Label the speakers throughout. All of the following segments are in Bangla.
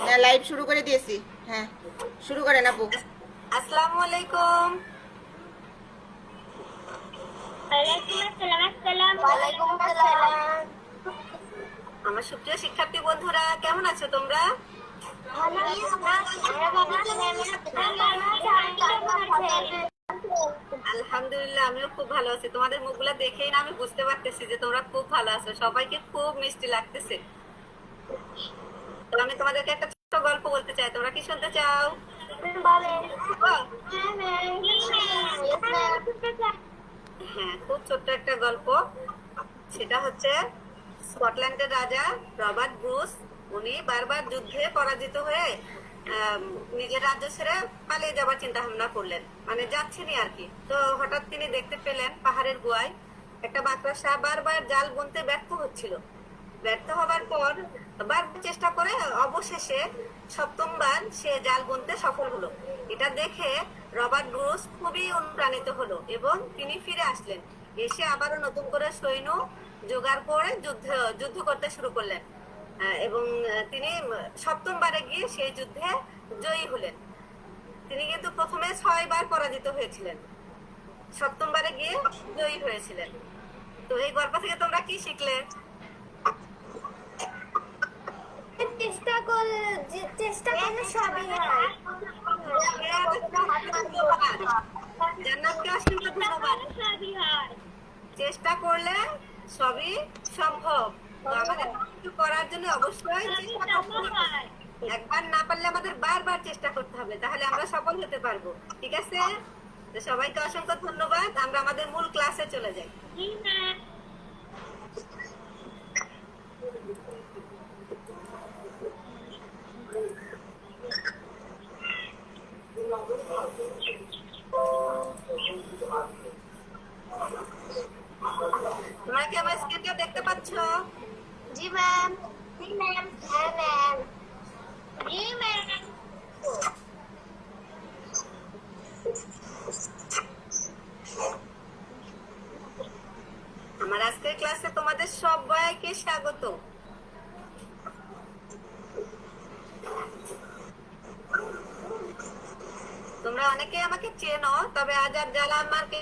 Speaker 1: হ্যাঁ, লাইভ শুরু করে দিয়েছি। হ্যাঁ, শুরু করেন আপু।
Speaker 2: আসসালামু আলাইকুম।
Speaker 3: ওয়ালাইকুম আসসালাম।
Speaker 2: আমার সুপ্রিয় শিক্ষার্থী বন্ধুরা, কেমন আছো তোমরা?
Speaker 3: ভালো আছি।
Speaker 2: আলহামদুলিল্লাহ, আমিও খুব ভালো আছি। তোমাদের মুখগুলা দেখেই না আমি বুঝতে পারতেছি যে তোমরা খুব ভালো আছো। সবাইকে খুব মিষ্টি লাগতেছে। তো আমি তোমাদেরকে একটা ছোট গল্প বলতে চাই, তোমরা কি শুনতে চাও? ও, হ্যাঁ, খুব ছোট্ট একটা গল্প। সেটা হচ্ছে স্কটল্যান্ডের রাজা রবার্ট ব্রুস। উনি বারবার যুদ্ধে পরাজিত হয়ে নিজের রাজ্য ছেড়ে পালিয়ে যাবার চিন্তা ভাবনা করলেন, মানে যাচ্ছেনই আর কি। তো হঠাৎ তিনি দেখতে পেলেন পাহাড়ের গুহায় একটা মাকড়সা বারবার জাল বুনতে ব্যর্থ হচ্ছিল। ব্যর্থ হবার পর বারবার চেষ্টা করে অবশেষে সপ্তমবার সে জাল বুনতে সফল হলো। এটা দেখে রবার্ট ব্রুস খুবই অনুপ্রাণিত হলো এবং তিনি ফিরে আসলেন। এসে আবারও নতুন করে সৈন্য জোগাড় করে যুদ্ধ যুদ্ধ করতে শুরু করলেন। এবং তিনি সপ্তমবারে গিয়ে সেই যুদ্ধে জয়ী হলেন। তিনি কিন্তু প্রথমে 6 বার পরাজিত হয়েছিলেন, সপ্তমবারে গিয়ে জয়ী হয়েছিলেন। তো এই গল্প থেকে তোমরা কি শিখলে?
Speaker 3: চেষ্টা করলে সবই হয়।
Speaker 2: জান্নাতকে অসংখ্য ধন্যবাদ। চেষ্টা করলে সবই সম্ভব। তো আমাদের কিছু করার জন্য অবশ্যই চেষ্টা করতে হবে। একবার না পারলে আমাদের বারবার চেষ্টা করতে হবে, তাহলে আমরা সফল হতে পারবো। ঠিক আছে? তো সবাইকে অসংখ্য ধন্যবাদ। আমরা আমাদের মূল ক্লাসে চলে যাই। তোমরা কি আমার স্ক্রিনটা দেখতে পাচ্ছ?
Speaker 3: জি ম্যাম। হ্যাঁ ম্যাম।
Speaker 2: আমার আজকের ক্লাসে তোমাদের সবাইকে স্বাগত। তোমরা অনেকে আমাকে চেনো, তবে আজ আর যারা আমাকে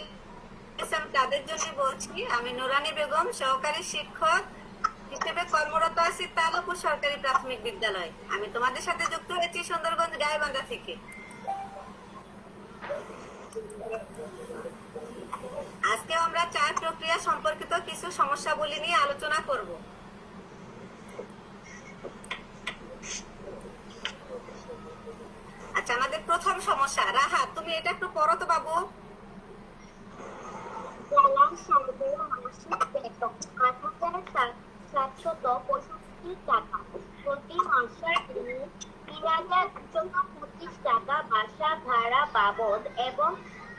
Speaker 2: তাদের জন্য বলছি। আমি নুরানি বেগম, সহকারী শিক্ষক হিসেবে কর্মরত আছি তালপুর সরকারি প্রাথমিক বিদ্যালয়। আমি তোমাদের সাথে যুক্ত হয়েছি সুন্দরগঞ্জ গাইবান্ধা থেকে। আজকে আমরা চার প্রক্রিয়া সম্পর্কিত কিছু সমস্যাবলী নিয়ে আলোচনা করব। আচ্ছা, আমাদের প্রথম সমস্যা। রাহা, তুমি এটা একটু পড়ো তো বাবু।
Speaker 3: জেলা সাহেবের মাসিক বেতন ৮,৭৬৫ টাকা। প্রতি মাসে তিনি ৩,২২৫ টাকা বাসা ভাড়া বাবদ এবং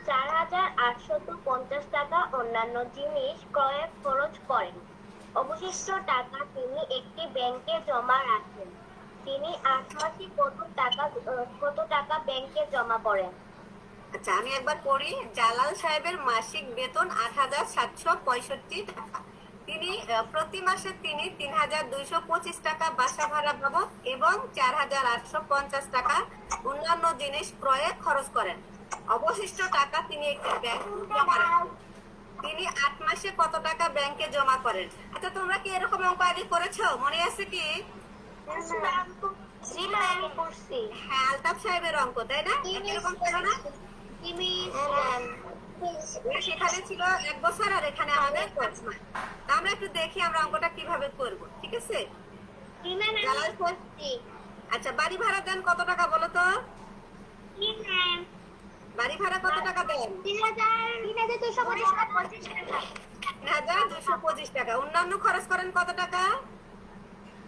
Speaker 3: ৪,৮৫০ টাকা অন্যান্য জিনিস ক্রয়ে খরচ করেন। অবশিষ্ট টাকা তিনি একটি ব্যাংকে জমা রাখেন। তিনি ৮ মাসে কত টাকা ব্যাংকে জমা করেন?
Speaker 2: আচ্ছা, আমি একবার পড়ি। জালাল সাহেবের মাসিক বেতন ৮,৭৬৫ টাকা। তিনি প্রতি মাসে তিনি ৩,২২৫ টাকা বাসা ভাড়া বাবদ এবং ৪,৮৫০ টাকা অন্যান্য জিনিস ক্রয়ে খরচ করেন। অবশিষ্ট টাকা তিনি একটি ব্যাংকে জমা রাখেন। তিনি ৮ মাসে কত টাকা ব্যাংকে জমা করেন? আচ্ছা, তোমরা কি এরকম অঙ্ক আগে করেছো? মনে আছে কি?
Speaker 3: জি ম্যাম, করছি।
Speaker 2: হ্যাঁ, আলতাফ সাহেবের অঙ্ক, তাই না? এরকম ছিল না? সেখানে ছিল 1 বছর আর এখানে আমাদের 5 মাস। আমরা একটু দেখি আমরা অঙ্কটা কিভাবে করব। ঠিক আছে? আচ্ছা, বাড়ি ভাড়া দেন কত টাকা বলো তো? বাড়ি ভাড়া কত টাকা দেন? ৩,২২৫ টাকা। অন্যান্য খরচ করেন কত টাকা?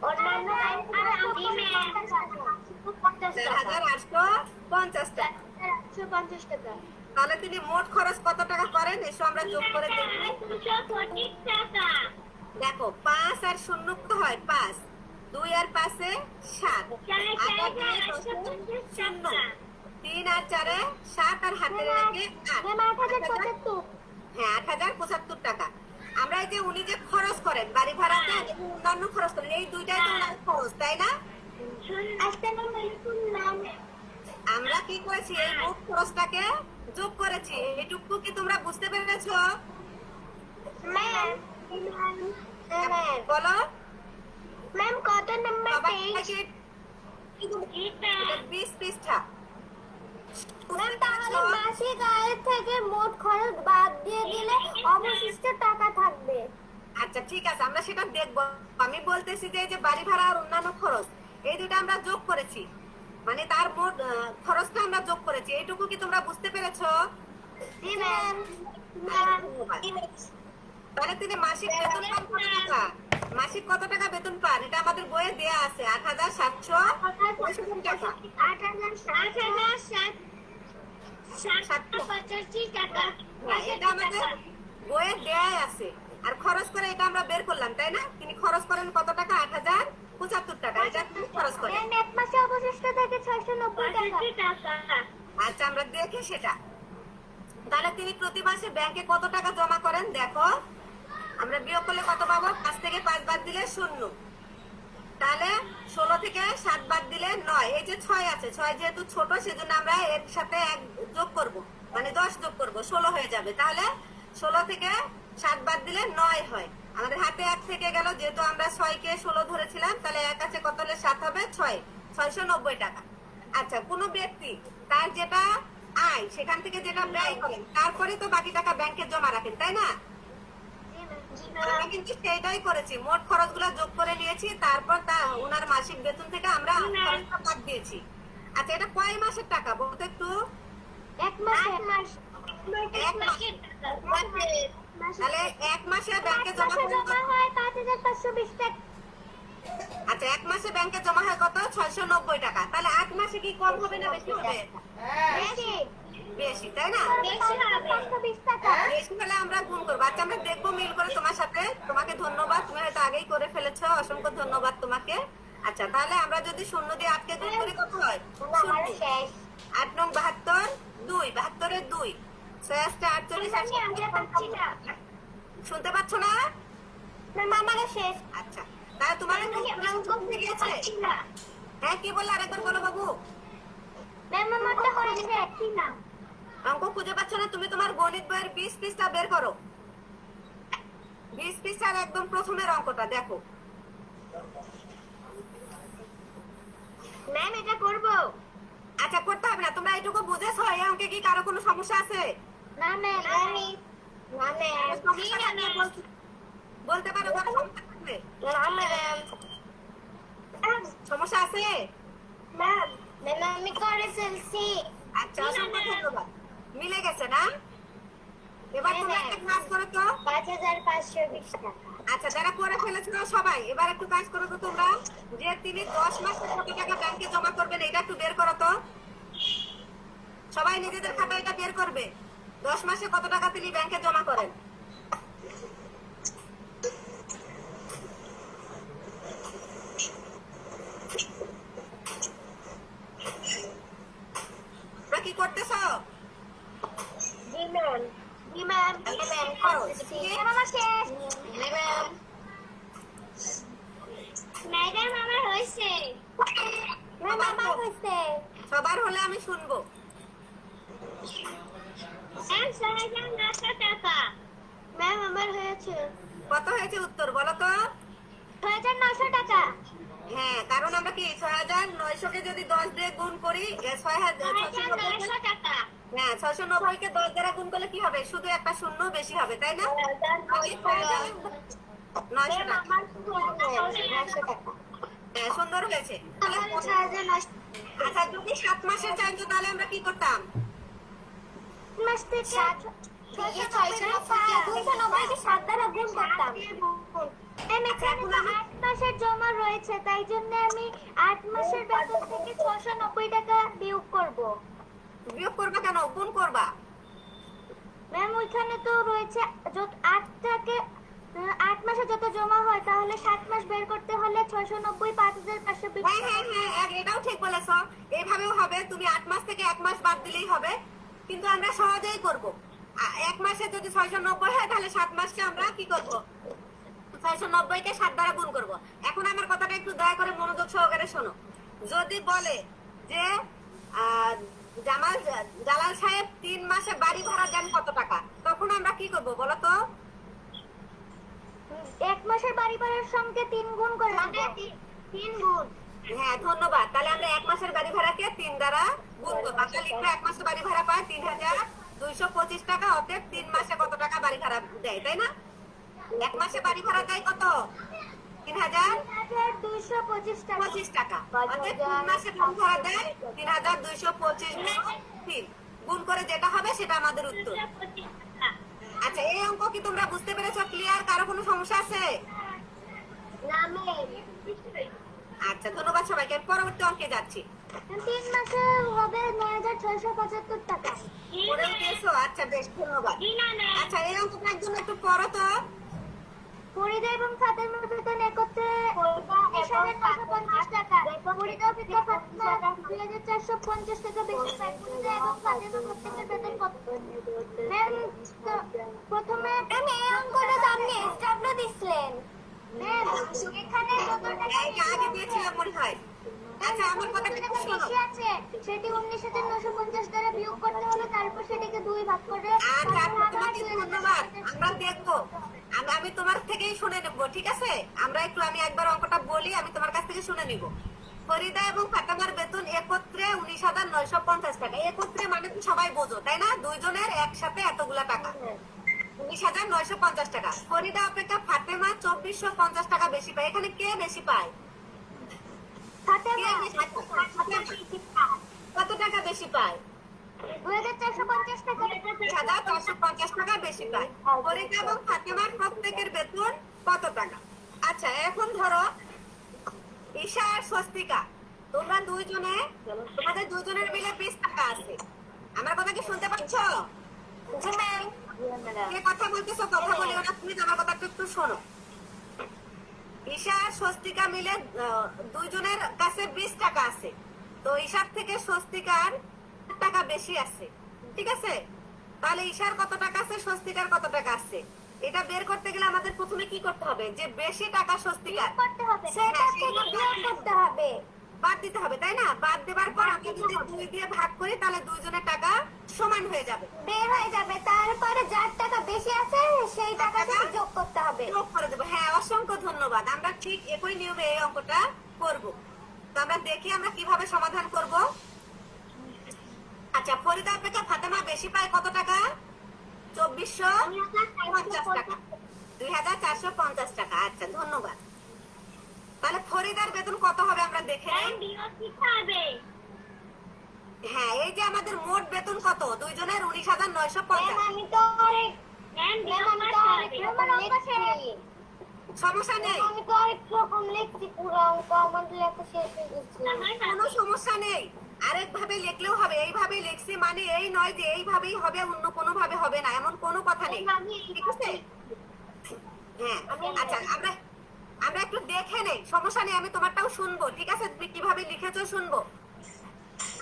Speaker 2: 4,850 টাকা। তাহলে তিনি মোট খরচ কত টাকা করেন? এসো আমরা যোগ করে দেখি। দেখো, 5 আর 0 কত হয়? 5। 2 আর 5-এ 7। 8 আর 2-এ 0। 3 আর 4-এ 7 আর হাতে রেখে 8। হ্যাঁ, 8,075 টাকা। আমরা এই যে উনি যে খরচ করেন বাড়ি ভাড়া দেন এবং অন্যান্য খরচ করেন, এই দুইটাই তো ওনার খরচ, তাই না? আমরা কি করেছি, এই মোট খরচটাকে যোগ করেছি। এইটুকু কি তোমরা বুঝতে পেরেছো? বলো
Speaker 3: ম্যাম কত নাম্বার
Speaker 2: সবাই
Speaker 3: পেজ?
Speaker 2: এটা 20 পৃষ্ঠা।
Speaker 3: ম্যাম তাহলে মাসিক আয়ের থেকে মোট খরচ বাদ দিয়ে দিলে অবশিষ্ট টাকা থাকবে।
Speaker 2: আচ্ছা ঠিক আছে, আমরা সেটা দেখবো। আমি বলতেছি যে এই যে বাড়ি ভাড়া আর অন্যান্য খরচ, এই দুটো আমরা যোগ করেছি, মানে তার মোট খরচটা আমরা যোগ করেছি। এইটুকু কি তোমরা বুঝতে পেরেছো?
Speaker 3: জি ম্যাম।
Speaker 2: তাহলে তিনি মাসিক বেতন পান কত টাকা? মাসিক কত টাকা বেতন পান? এটা আমাদের বইয়ে দেয়া আছে 8,765 টাকা।
Speaker 3: 8,785 টাকা।
Speaker 2: হ্যাঁ, এটা আমাদের বইয়ে দেয়াই আছে। আর খরচ করে এটা আমরা বের করলাম, তাই না? তিনি খরচ করেন কত টাকা? 8,075 টাকা। এটা তিনি খরচ করেন।
Speaker 3: ম্যাম এক মাসে অবশিষ্ট থাকে 690 টাকা।
Speaker 2: আচ্ছা আমরা দেখি সেটা। তাহলে তিনি প্রতি মাসে ব্যাংকে কত টাকা জমা করেন দেখো। আমরা বিয়োগ করলে কত পাবো? 5 থেকে 5 বাদ দিলে 0। তাহলে 16 থেকে 7 বাদ দিলে 9। এই যে 6 আছে, 6 যেহেতু ছোট সেজন্য আমরা এর সাথে 1 যোগ করব, মানে 10 যোগ করব, 16 হয়ে যাবে। তাহলে 16 থেকে 7 বাদ দিলে 9 হয়। আমাদের হাতে 1 থেকে গেল, যেহেতু আমরা 6 কে 16 ধরেছিলাম, তাহলে 1 আছে, কত হলে 7 হবে? 6, 690 টাকা। আচ্ছা, কোন ব্যক্তি তার যেটা আয় সেখান থেকে যেটা ব্যয় করেন, তারপরে তো বাকি টাকা ব্যাংকে জমা রাখেন, তাই না? আমরা কিন্তু সেইটাই করেছি, মোট খরচগুলো যোগ করে নিয়েছি, তারপর ওনার মাসিক বেতন থেকে আমরা খরচটা বাদ দিয়েছি। আচ্ছা, এটা কয় মাসের টাকা বলতো একটু?
Speaker 3: এক মাসে।
Speaker 2: তাহলে 1 মাসে ব্যাংকে জমা করেন কত?
Speaker 3: হয় 5,520 টাকা।
Speaker 2: আচ্ছা, 1 মাসে ব্যাংকে জমা হয় কত? 690 টাকা। তাহলে 8 মাসে কি কম হবে না বেশি হবে?
Speaker 3: বেশি।
Speaker 2: বেশি, তাই না?
Speaker 3: বেশি হবে 520 টাকা।
Speaker 2: বেশি হলে আমরা গুণ করবো। আচ্ছা, আমরা দেখবো মিল করে তোমার সাথে। তোমাকে ধন্যবাদ, তুমি হয়তো আগেই করে ফেলেছো, অসংখ্য ধন্যবাদ তোমাকে। আচ্ছা, তাহলে আমরা যদি 0 দিয়ে 8 কে গুণ করি কত হয়?
Speaker 3: আমার শেষ।
Speaker 2: 8 নং 72, 2, 72 এর 2, 6 8 48,
Speaker 3: আমি আগে পাচ্ছি না।
Speaker 2: শুনতে পাচ্ছ না?
Speaker 3: ম্যাম আমার শেষ।
Speaker 2: আচ্ছা, তাহলে তোমার
Speaker 3: আমি অঙ্ক খুঁজে পাচ্ছি না।
Speaker 2: হ্যাঁ, কি বললে আরেকবার বলো বাবু।
Speaker 3: ম্যাম আমারটা হয়েছে না।
Speaker 2: অঙ্ক খুঁজে পাচ্ছ না? তুমি তোমার গণিত বইয়ের 20 পৃষ্ঠা বের করো। 20 পৃষ্ঠার একদম প্রথমের অঙ্কটা দেখো।
Speaker 3: ম্যাম এটা করব?
Speaker 2: আচ্ছা, করতে হবে না, তোমরা এইটুকু বুঝেছো? এই অঙ্কে কি কারো কোনো সমস্যা আছে?
Speaker 3: না ম্যাম আমি না ম্যাম
Speaker 2: সমস্যা থাকলে বলতে পারো, কোনো সমস্যা থাকলে।
Speaker 3: না ম্যাম
Speaker 2: সমস্যা আছে?
Speaker 3: ম্যাম ম্যাম আমি করে ফেলছি।
Speaker 2: আচ্ছা, অসংখ্য ধন্যবাদ। মিলে গেছে না? এবার তোমরা একটা কাজ করো তো।
Speaker 3: 5,520 টাকা।
Speaker 2: আচ্ছা, যারা করে ফেলেছো সবাই এবার একটু কাজ করো তো তোমরা, যে তিনি 10 মাসে কত টাকা ব্যাংকে জমা করবেন এটা একটু বের করো তো। সবাই নিজেদের খাতায় এটা বের করবে, 10 মাসে কত টাকা তিনি ব্যাংকে জমা করেন। তোমরা কি করতেছো?
Speaker 3: জি ম্যাম জি ম্যাম ম্যাম করতেছি। আমার শেষ। জি ম্যাম ম্যাডাম আমার হয়েছে। ম্যাম আমার হয়েছে।
Speaker 2: সবার হলে আমি শুনবো।
Speaker 3: ম্যাম 6,900 টাকা। ম্যাম আমার হয়েছে।
Speaker 2: কত হয়েছে উত্তর বলো তো?
Speaker 3: 6,900 টাকা।
Speaker 2: হ্যাঁ, কারণ আমরা কি 6,900 কে যদি 10 দিয়ে গুণ করি,
Speaker 3: 6,900 টাকা।
Speaker 2: হ্যাঁ, 690 কে 10 দ্বারা গুণ করলে কি হবে? শুধু একটা শূন্য বেশি হবে, তাই না? 900 টাকা।
Speaker 3: আমার 900 টাকা।
Speaker 2: হ্যাঁ, সুন্দর হয়েছে।
Speaker 3: আমার 6,900
Speaker 2: আচ্ছা, যদি 7 মাসের চাইতো তাহলে আমরা কি করতাম?
Speaker 3: মাস থেকে 7 দ্বারা গুণ করতাম। এখানে তো 8 মাসের জমা রয়েছে, তাই জন্য আমি 8 মাসের বেতন থেকে 690 টাকা বিয়োগ করব।
Speaker 2: বিয়োগ করবা কেন? গুণ করবা।
Speaker 3: ম্যাম ওইখানে তো রয়েছে 8 মাসে যত জমা হয়, তাহলে 7 মাস বের করতে হলে 690 5,520।
Speaker 2: হ্যাঁ হ্যাঁ হ্যাঁ, এটাও ঠিক বলেছো। এইভাবেও হবে, তুমি 8 মাস থেকে 1 মাস বাদ দিলেই হবে, কিন্তু আমরা সহজেই করব। 1 মাসে যদি 690 হয় তাহলে 7 মাসকে আমরা কি করব? 690 কে 7 দ্বারা গুণ করব। এখন আমার কথাটা একটু দয়া করে মনোযোগ সহকারে শোনো। যদি বলে যে আহ, জালাল সাহেব 3 মাসে বাড়ি ভাড়া দেন কত টাকা, তখন আমরা কি করব বলো তো?
Speaker 3: 1 মাসের বাড়ি ভাড়ার সঙ্গে 3 গুণ করে দেব। 3 গুণ।
Speaker 2: হ্যাঁ ধন্যবাদ। তাহলে আমরা 1 মাসের বাড়ি ভাড়াকে 3 দ্বারা গুণ করব। তাহলে লিখলে 1 মাসের বাড়ি ভাড়া পায় ৩,২২৫ টাকা, অতএব 3 মাসে কত টাকা বাড়ি ভাড়া দেয়, তাই না? 1 মাসে বাড়ি ভাড়া দেয় কত?
Speaker 3: 3,225 টাকা।
Speaker 2: ৩,০২৫ টাকা। অতএব 3 মাসে বাড়ি ভাড়া দেয় ৩,২২৫ গুণ 3। গুণ করে যেটা হবে সেটা আমাদের উত্তর। আচ্ছা, এই অঙ্ক কি তোমরা বুঝতে পেরেছো? ক্লিয়ার? কারো কোনো সমস্যা আছে?
Speaker 3: না ম্যাম।
Speaker 2: আচ্ছা, ধন্যবাদ সবাইকে। পরবর্তী অঙ্কে যাচ্ছি।
Speaker 3: 3 মাসে হবে 9,675 টাকা।
Speaker 2: পড়ে উঠেছো? আচ্ছা বেশ, ধন্যবাদ। আচ্ছা, এই অঙ্কটা একজন একটু পড়ো তো।
Speaker 3: ফরিদা এবং ফাতেমার বেতন একত্রে 19,950 টাকা। ফরিদা অপেক্ষা ফাতেমা 2,450 টাকা বেশি পায়। ফরিদা এবং ফাতেমা প্রত্যেকের বেতন কত? ম্যাম, প্রথমে এই অঙ্কটা তো আপনি এক্সট্রা দিছিলেন। ম্যাম, এখানে যত টাকা
Speaker 2: এইটা আগে দিয়েছিলাম মনে হয়। আচ্ছা, আমার কথাটা একটু শোনো।
Speaker 3: বেশি আছে সেটি 19,950 দ্বারা বিয়োগ করতে হবে, তারপর সেটাকে 2 ভাগ করে
Speaker 2: আচ্ছা, তোমাকে ধন্যবাদ। আমরা দেখবো। আমি তোমার থেকেই শুনে নেবো, ঠিক আছে? আমি একবার অঙ্কটা বলি, আমি তোমার কাছ থেকে শুনে নিব। ফরিদা এবং ফাতেমার বেতন একত্রে 19,950 টাকা। একত্রে মানে তো সবাই বোঝো, তাই না? দুইজনের একসাথে এতগুলা টাকা, 19,950 টাকা। ফরিদা অপেক্ষা ফাতেমা 2,450 টাকা বেশি পায়। এখানে কে বেশি পায়?
Speaker 3: ফাতেমা
Speaker 2: কত টাকা বেশি পায়?
Speaker 3: 2,450 টাকা।
Speaker 2: 2,450 টাকা বেশি পায়। ফরিদা এবং ফাতেমার প্রত্যেকের বেতন কত টাকা? আচ্ছা, এখন ধরো ঈশা আর স্বস্তিকা, তোমাদের দুইজনের মিলে 20 টাকা আছে। আমার কথা কি শুনতে পাচ্ছ? কে কথা বলতেছো? কথা বলিও না প্লিজ, আমার কথা একটু শোনো। ঈশা আর স্বস্তিকা মিলে দুইজনের কাছে 20 টাকা আছে। তো ঈশার থেকে স্বস্তিকার টাকা বেশি আছে, ঠিক আছে? তাহলে ঈশার কত টাকা আছে, স্বস্তিকার কত টাকা আছে, এটা বের করতে গেলে আমাদের প্রথমে কি করতে হবে? যে বেশি টাকা স্বস্তিকার,
Speaker 3: করতে হবে, সেটা থেকে বিয়োগ করতে হবে,
Speaker 2: বাদ দিতে হবে, তাই না? বাদ দেবার পর আমরা যদি 2 দিয়ে ভাগ করি তাহলে দুইজনের টাকা সমান হয়ে যাবে,
Speaker 3: বের হয়ে যাবে। তারপরে যার টাকা বেশি আছে সেই টাকাটা যোগ করতে হবে,
Speaker 2: যোগ করে দেবো। হ্যাঁ, অসংখ্য ধন্যবাদ। আমরা ঠিক একই নিয়মে এই অঙ্কটা করব। তো আমরা দেখি আমরা কিভাবে সমাধান করব। আচ্ছা, ফরিদা অপেক্ষা ফাতেমা বেশি পায় কত টাকা? 2,450 টাকা। 2,450 টাকা। আচ্ছা, ধন্যবাদ। তাহলে ফরিদার বেতন কত হবে আমরা দেখে নিই। হ্যাঁ, এই যে আমাদের মোট বেতন কত দুইজনের? 19,950।
Speaker 3: আমি তো অনেক
Speaker 2: সমস্যা নেই,
Speaker 3: আমি তো অনেক রকম লিখছি, পুরো অঙ্ক আমাদের লেখা শেষ হয়ে গেছে।
Speaker 2: কোনো সমস্যা নেই। আরেক ভাবে লিখলেও হবে। এইভাবে লিখছি মানে এই নয় যে এইভাবেই হবে, অন্য কোনো ভাবে হবে না, এমন কোনো কথা নেই, ঠিক আছে? হ্যাঁ, আচ্ছা, আমরা একটু দেখে নেই, সমস্যা নেই। আমি তোমারটাও শুনবো, ঠিক আছে? তুমি কিভাবে লিখেছো শুনবো।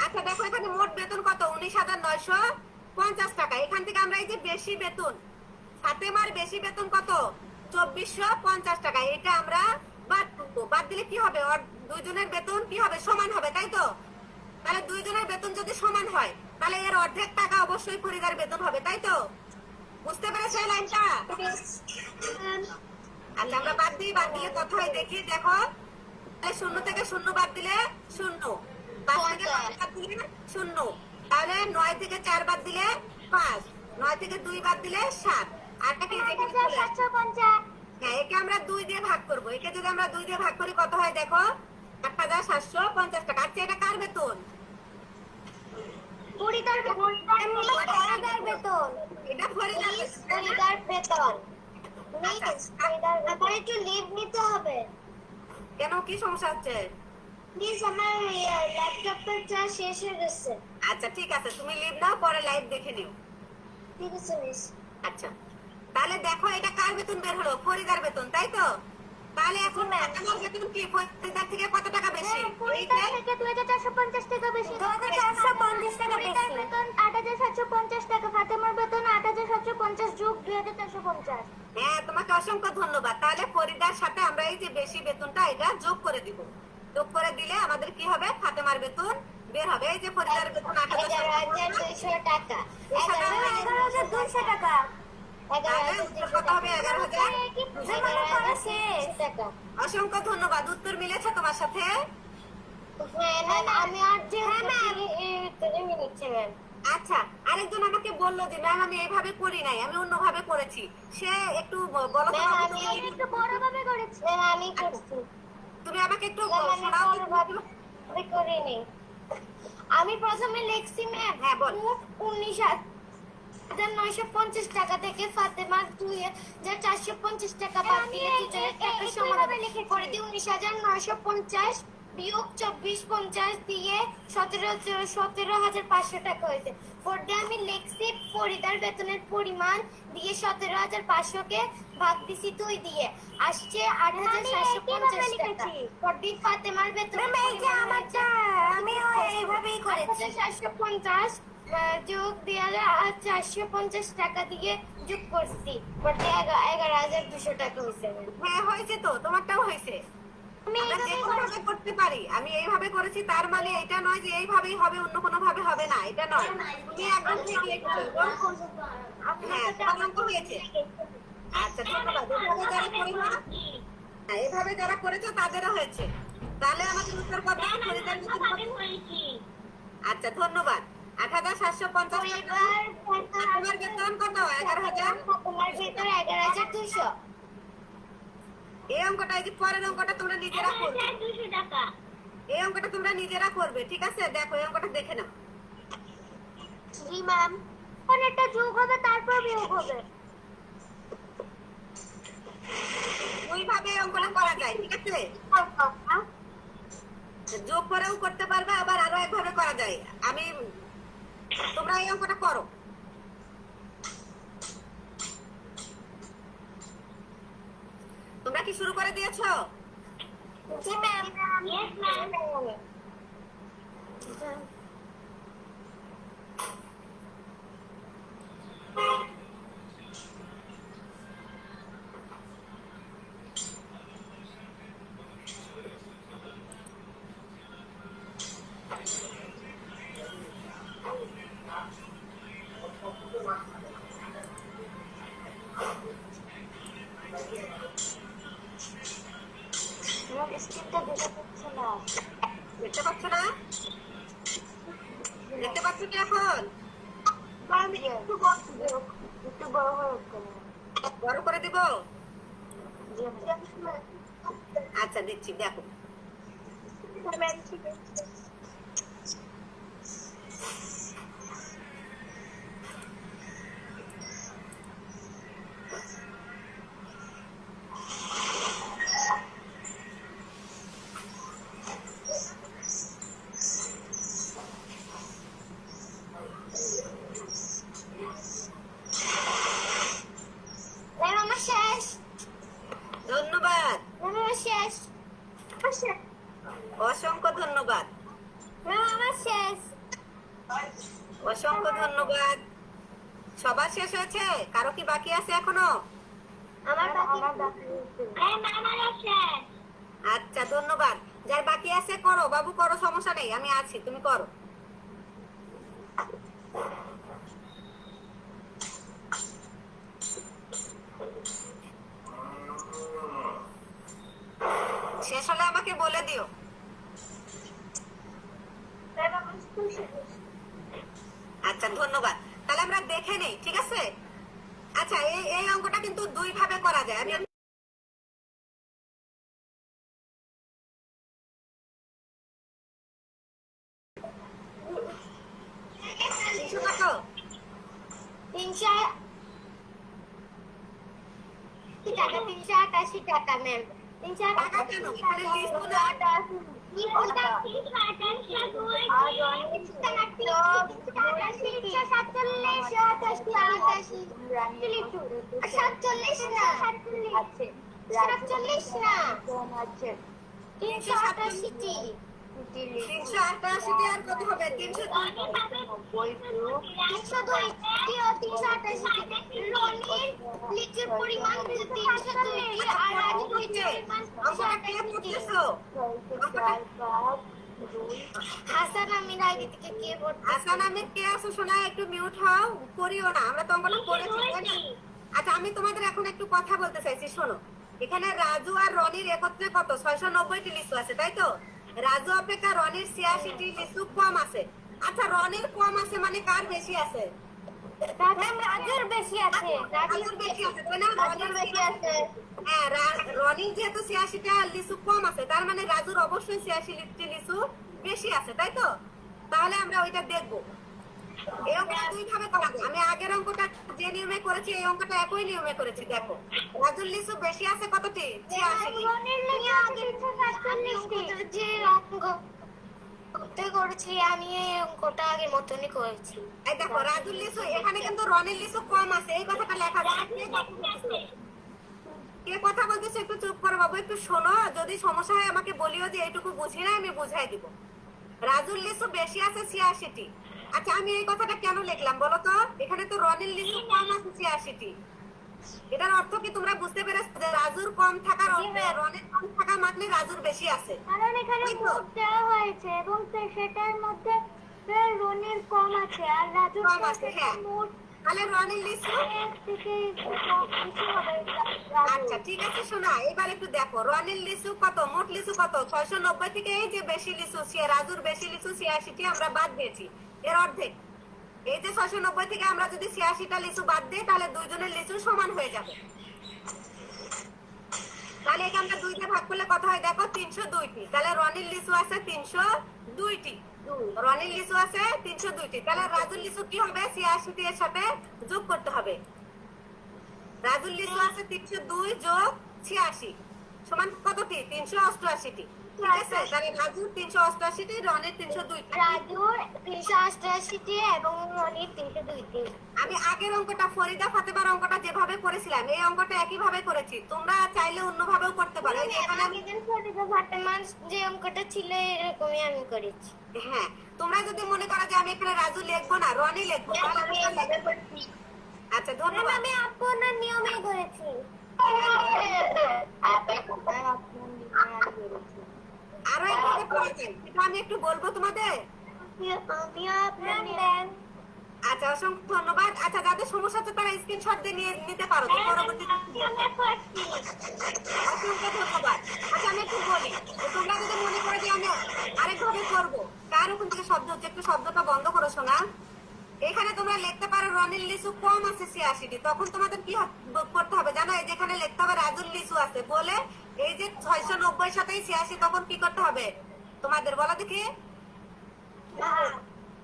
Speaker 2: আচ্ছা, দেখো এখানে মোট বেতন কত? 19,950 টাকা। এখান থেকে আমরা এই যে বেশি বেতন, ফাতেমার বেশি বেতন কত? 2,450 টাকা। এটা আমরা বাদ দেবো। বাদ দিলে কি হবে? দুইজনের বেতন কি হবে? সমান হবে, তাই তো? তাহলে দুইজনের বেতন যদি সমান হয় তাহলে এর অর্ধেক টাকা অবশ্যই ফরিদার বেতন হবে, তাই তো? বুঝতে পেরেছো এই লাইনটা? আচ্ছা, আমরা বাদ দিই। বাদ দিয়ে কত হয় দেখি। দেখো, 0 থেকে 0 বাদ দিলে 0, 5 থেকে 5 বাদ দিলে 0, তাহলে 9 থেকে 4 বাদ দিলে 5, 9 থেকে 2 বাদ দিলে 7। আর কি যেখানে চলে আসে। হ্যাঁ, একে আমরা 2 দিয়ে ভাগ করব। একে যদি আমরা 2 দিয়ে ভাগ করি কত হয় দেখো? 8,750 টাকা। আচ্ছা, এটা কার বেতন?
Speaker 3: ফরিদার বেতন।
Speaker 2: এটা ফরিদার
Speaker 3: ফরিদার বেতন। আবার একটু লিভ নিতে হবে।
Speaker 2: কেন, কি সমস্যা হচ্ছে?
Speaker 3: প্লিজ, আমার ল্যাপটপের চার্জ শেষ হয়ে গেছে।
Speaker 2: আচ্ছা, ঠিক আছে, তুমি লিভ নাও, পরে লাইভ দেখে নিও।
Speaker 3: ঠিক আছে মিস।
Speaker 2: আচ্ছা, তাহলে দেখো এটা কার বেতন বের হলো? ফরিদার বেতন, তাই তো? তাহলে এখন আমার বেতন কি ফরিদার থেকে কত টাকা বেশি?
Speaker 3: ফরিদার থেকে 2,450 টাকা বেশি। 2,450 টাকা বেশি। ফরিদার বেতন 8,750 টাকা। ফাতেমার বেতন 8,750 যোগ 2,450।
Speaker 2: হ্যাঁ, তোমাকে অসংখ্য ধন্যবাদ। তাহলে ফরিদার সাথে আমরা এই যে বেশি বেতনটা এটা যোগ করে দিব। যোগ করে দিলে আমাদের কি হবে? ফাতেমার বেতন বের হবে। এই যে ফরিদার বেতন
Speaker 3: 11,200 টাকা। 11,200 টাকা।
Speaker 2: কত হবে? 11,200
Speaker 3: টাকা।
Speaker 2: অসংখ্য ধন্যবাদ, উত্তর মিলেছে তোমার সাথে।
Speaker 3: আমি আর যে মিনিটছে ম্যাম।
Speaker 2: আচ্ছা, আরেকজন আমাকে বললো যে ম্যাম আমি এইভাবে করি নাই, আমি অন্যভাবে করেছি। সে একটু বলো তো বাবু,
Speaker 3: আমি একটু বড় ভাবে করেছি। আমি করছি।
Speaker 2: তুমি আমাকে একটু
Speaker 3: শোনাও।
Speaker 2: শোনাও।
Speaker 3: করিনি। আমি প্রথমে লিখছি ম্যাম,
Speaker 2: হ্যাঁ, বল।
Speaker 3: 19,950 টাকা থেকে ফাতেমা 2,450 টাকা বাদ দিয়ে দুজনের টাকা সমান হবে। পরে দিয়ে 19,950 বিয়োগ 24,50 দিয়ে 17,500 টাকা হয়েছে। পরে দিয়ে আমি লিখছি ফরিদার বেতনের পরিমাণ দিয়ে 17,500 কে ভাগ দিছি 2 দিয়ে, আসছে 8,750 টাকা। পরে দিয়ে ফাতেমার বেতনের পরিমাণ আমি এইভাবেই করেছি। 750 যোগ 450 টাকা দিয়ে যোগ করছি, বলতে 11,200 টাকা হয়েছে।
Speaker 2: হ্যাঁ, হয়েছে তো, তোমারটাও হয়েছে। আমরা যে কোনোভাবে করতে পারি। আমি এইভাবে করেছি, তার মানে এটা নয় যে এইভাবেই হবে, অন্য কোনো ভাবে হবে না, এটা নয়। তুমি একদম ঠিক লিখেছো। হ্যাঁ, তোমার অঙ্ক হয়েছে। আচ্ছা, ধন্যবাদ। এভাবে যারা করেছো, হ্যাঁ, এভাবে যারা করেছো তাদেরও হয়েছে। তাহলে আমাদের উত্তর কত? ফরিদার বেতন কত? আচ্ছা, ধন্যবাদ। 8,750 তোমার বেতন কত? 11,000।
Speaker 3: তোমার বেতন 11,200।
Speaker 2: এই অঙ্কটা, এই যে পরের অঙ্কটা তোমরা নিজেরা করবে।
Speaker 3: 11,200 টাকা।
Speaker 2: এই অঙ্কটা তোমরা নিজেরা করবে, ঠিক আছে? দেখো, এই অঙ্কটা দেখে নাও।
Speaker 3: জি ম্যাম। একটা যোগ হবে, তারপর বিয়োগ হবে।
Speaker 2: ওইভাবে এই অঙ্কটা করা যায়, ঠিক আছে? যোগ করেও করতে পারবে, আবার আরো একভাবে করা যায়। তোমরা এই অঙ্কটা করো। তোমরা কি শুরু করে দিয়েছো?
Speaker 3: জি ম্যাম। Yes ma'am. স্ক্রিনটা দেখা যাচ্ছে না।
Speaker 2: দেখতে পাচ্ছ না? দেখতে পাচ্ছ কি এখন?
Speaker 3: একটু বড় হয়ে উঠছে।
Speaker 2: বড় করে দিব? আচ্ছা, দিচ্ছি, দেখো।
Speaker 3: ম্যাম আমার শেষ।
Speaker 2: ধন্যবাদ,
Speaker 3: ম্যাম আমার শেষ।
Speaker 2: অসংখ্য ধন্যবাদ,
Speaker 3: ম্যাম আমার শেষ।
Speaker 2: অসংখ্য ধন্যবাদ। সবার শেষ হয়েছে? কারো কি বাকি আছে এখনো?
Speaker 3: আমার বাকি। ম্যাম আমার শেষ।
Speaker 2: আচ্ছা, ধন্যবাদ। যার বাকি আছে করো বাবু, করো, সমস্যা নেই, আমি আছি, তুমি করো। শেষ হলে আমাকে বলে দিও। আচ্ছা, ধন্যবাদ। তাহলে আমরা দেখে নেই, ঠিক আছে? আচ্ছা, এই অঙ্কটা কিন্তু দুই ভাবে করা যায়। আমি টাকা
Speaker 3: 388 টাকা ম্যাম।
Speaker 2: টাকা কেন? এখানে লিস্ট না। 388 আর কত হবে? 302।
Speaker 3: 302 388 রনির লিচুর পরিমাণ 302 আর রাজুর লিচুর পরিমাণ
Speaker 2: অঙ্কটা কে পড়তেছো?
Speaker 3: হাসান আমির আগে থেকে কে পড়তে
Speaker 2: হাসান আমির কে আছো শোনা? একটু মিউট হও, করিও না, আমরা তো অঙ্কটা পড়েছি তাই না? আচ্ছা আমি তোমাদের এখন একটু কথা বলতে চাইছি, শোনো। এখানে রাজু আর রনির একত্রে কত 690টি লিচু আছে, তাই তো? রাজু অপেক্ষা রনির 86টি লিচু কম আছে। আচ্ছা রনির কম আছে মানে কার বেশি আছে?
Speaker 3: রাজুর বেশি আছে
Speaker 2: রাজুর বেশি আছে তাই না?
Speaker 3: রাজুর বেশি আছে
Speaker 2: হ্যাঁ, রনির যেহেতু 86টা লিচু কম আছে, তার মানে রাজুর অবশ্যই 86টি লিচু বেশি আছে, তাই তো? তাহলে আমরা ওইটা দেখবো। এই অঙ্কটা দুই ভাবে করা যায়। আমি আগের অঙ্কটা যে নিয়মে করেছি এই অঙ্কটা একই নিয়মে করেছি। দেখো রাজুর লিচু বেশি আছে কতটি? 86টি।
Speaker 3: রনির লিচু আগে 47টি যে অঙ্ক করতে করেছি আমি এই অঙ্কটা আগের মতনই করেছি
Speaker 2: এই দেখো রাজুর লিচু, এখানে কিন্তু রনির লিচু কম আছে, এই কথাটা লেখা যায়। কে কথা বলতেছে একটু চুপ করো বাবু, একটু শোনো। যদি সমস্যা হয় আমাকে বলিও যে এইটুকু বুঝি না, আমি বুঝাই দিব। রাজুর লিচু বেশি আছে 86টি। আচ্ছা আমি এই কথাটা কেন লিখলাম বলো তো? এখানে তো রনির লিচু কম আছে 86টি। এটার অর্থ কি তোমরা বুঝতে পেরেছো যে রাজুর কম থাকার অর্থ রনির কম থাকা মানে রাজুর বেশি আছে?
Speaker 3: কারণ এখানে
Speaker 2: তাই তো?
Speaker 3: মোট দেওয়া হয়েছে এবং সেটার মধ্যে রনির কম আছে আর রাজুর
Speaker 2: কম আছে, হ্যাঁ।
Speaker 3: মোট
Speaker 2: তাহলে রনির লিচু
Speaker 3: থেকে কম বেশি হবে
Speaker 2: আচ্ছা ঠিক আছে শোনা, এবার একটু দেখো রনির লিচু কত, মোট লিচু কত 690 থেকে এই যে বেশি লিচু রাজুর বেশি লিচু 86টি আমরা বাদ দিয়েছি, এর অর্ধেক। এই যে 690 থেকে আমরা যদি 86টা লিচু বাদ দিই তাহলে দুইজনের লিচু সমান হয়ে যাবে। তাহলে এটা আমরা দুইটা ভাগ করলে কত হয় দেখো? 302টি। তাহলে রনির লিচু আছে 302টি, রনির লিচু আছে 302টি। তাহলে রাজুর লিচু কি হবে? 86টি এর সাথে যোগ করতে হবে। রাজুর লিচু আছে 302 যোগ 86 সমান কতটি? 388টি। ঠিক আছে, তাহলে রাজুর 388টি, রনির 302টি।
Speaker 3: রাজুর 388টি এবং রনির 302টি।
Speaker 2: আমি আগের অঙ্কটা ফরিদা ফাতেমার অঙ্কটা যেভাবে করেছিলাম এই অঙ্কটা একই ভাবে করেছি, তোমরা চাইলে অন্যভাবেও করতে পারো। এই যে এখানে আমি
Speaker 3: যে অঙ্কটা ছিল এরকমই আমি করেছি।
Speaker 2: হ্যাঁ, তোমরা যদি মনে করো যে আমি এখানে রাজু লিখবো না রনি লিখবো তাহলে আমি আচ্ছা ধন্যবাদ।
Speaker 3: আমি আপনার নিয়মে করেছি।
Speaker 2: আরো একভাবে করা যায়, এটা আমি একটু বলবো তোমাদের।
Speaker 3: আমিও আপনার নেন।
Speaker 2: আচ্ছা অসংখ্য ধন্যবাদ। আচ্ছা যাদের সমস্যা হচ্ছে তারা স্ক্রিনশট দিয়ে নিয়ে নিতে পারো তো পরবর্তীতে। অসংখ্য ধন্যবাদ। আচ্ছা আমি একটু বলি, তোমরা যদি মনে করো যে আমি আরেকভাবে করবো, কার ওখান থেকে শব্দ হচ্ছে, একটু শব্দটা বন্ধ করো শোনা। এখানে তোমরা লিখতে পারো রনির লিচু কম আছে 86টি, তখন তোমাদের কি করতে হবে জানো? এই যেখানে লিখতে হবে রাজুর লিচু আছে বলে এই যে 690 সাথে 86 তখন কি করতে হবে তোমাদের বলো দেখি?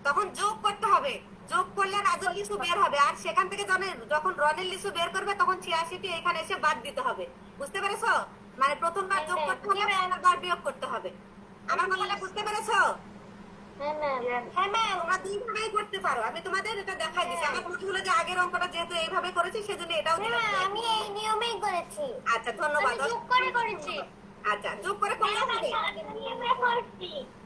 Speaker 2: তখন যোগ করতে হবে। যোগ করলে রাজুর লিচু বের হবে, আর সেখান থেকে যখন রনির লিচু বের করবে তখন 86টি এখানে এসে বাদ দিতে হবে। বুঝতে পেরেছো? মানে প্রথমবার যোগ করতে হবে, পরেরবার বিয়োগ করতে হবে। আমার কথাটা বুঝতে পেরেছো? হ্যাঁ ম্যাম, তোমরা দুই ভাবেই করতে পারো, আমি তোমাদের এটা দেখাই দিচ্ছি। আমার কথা হলো যে আগের অঙ্কটা যেহেতু এইভাবে করেছি সেজন্য এটাও দিলাম।
Speaker 3: আমি এই নিয়মেই করেছি।
Speaker 2: আচ্ছা ধন্যবাদ।
Speaker 3: যোগ করে করেছি।
Speaker 2: আচ্ছা যোগ করে করলে হবে,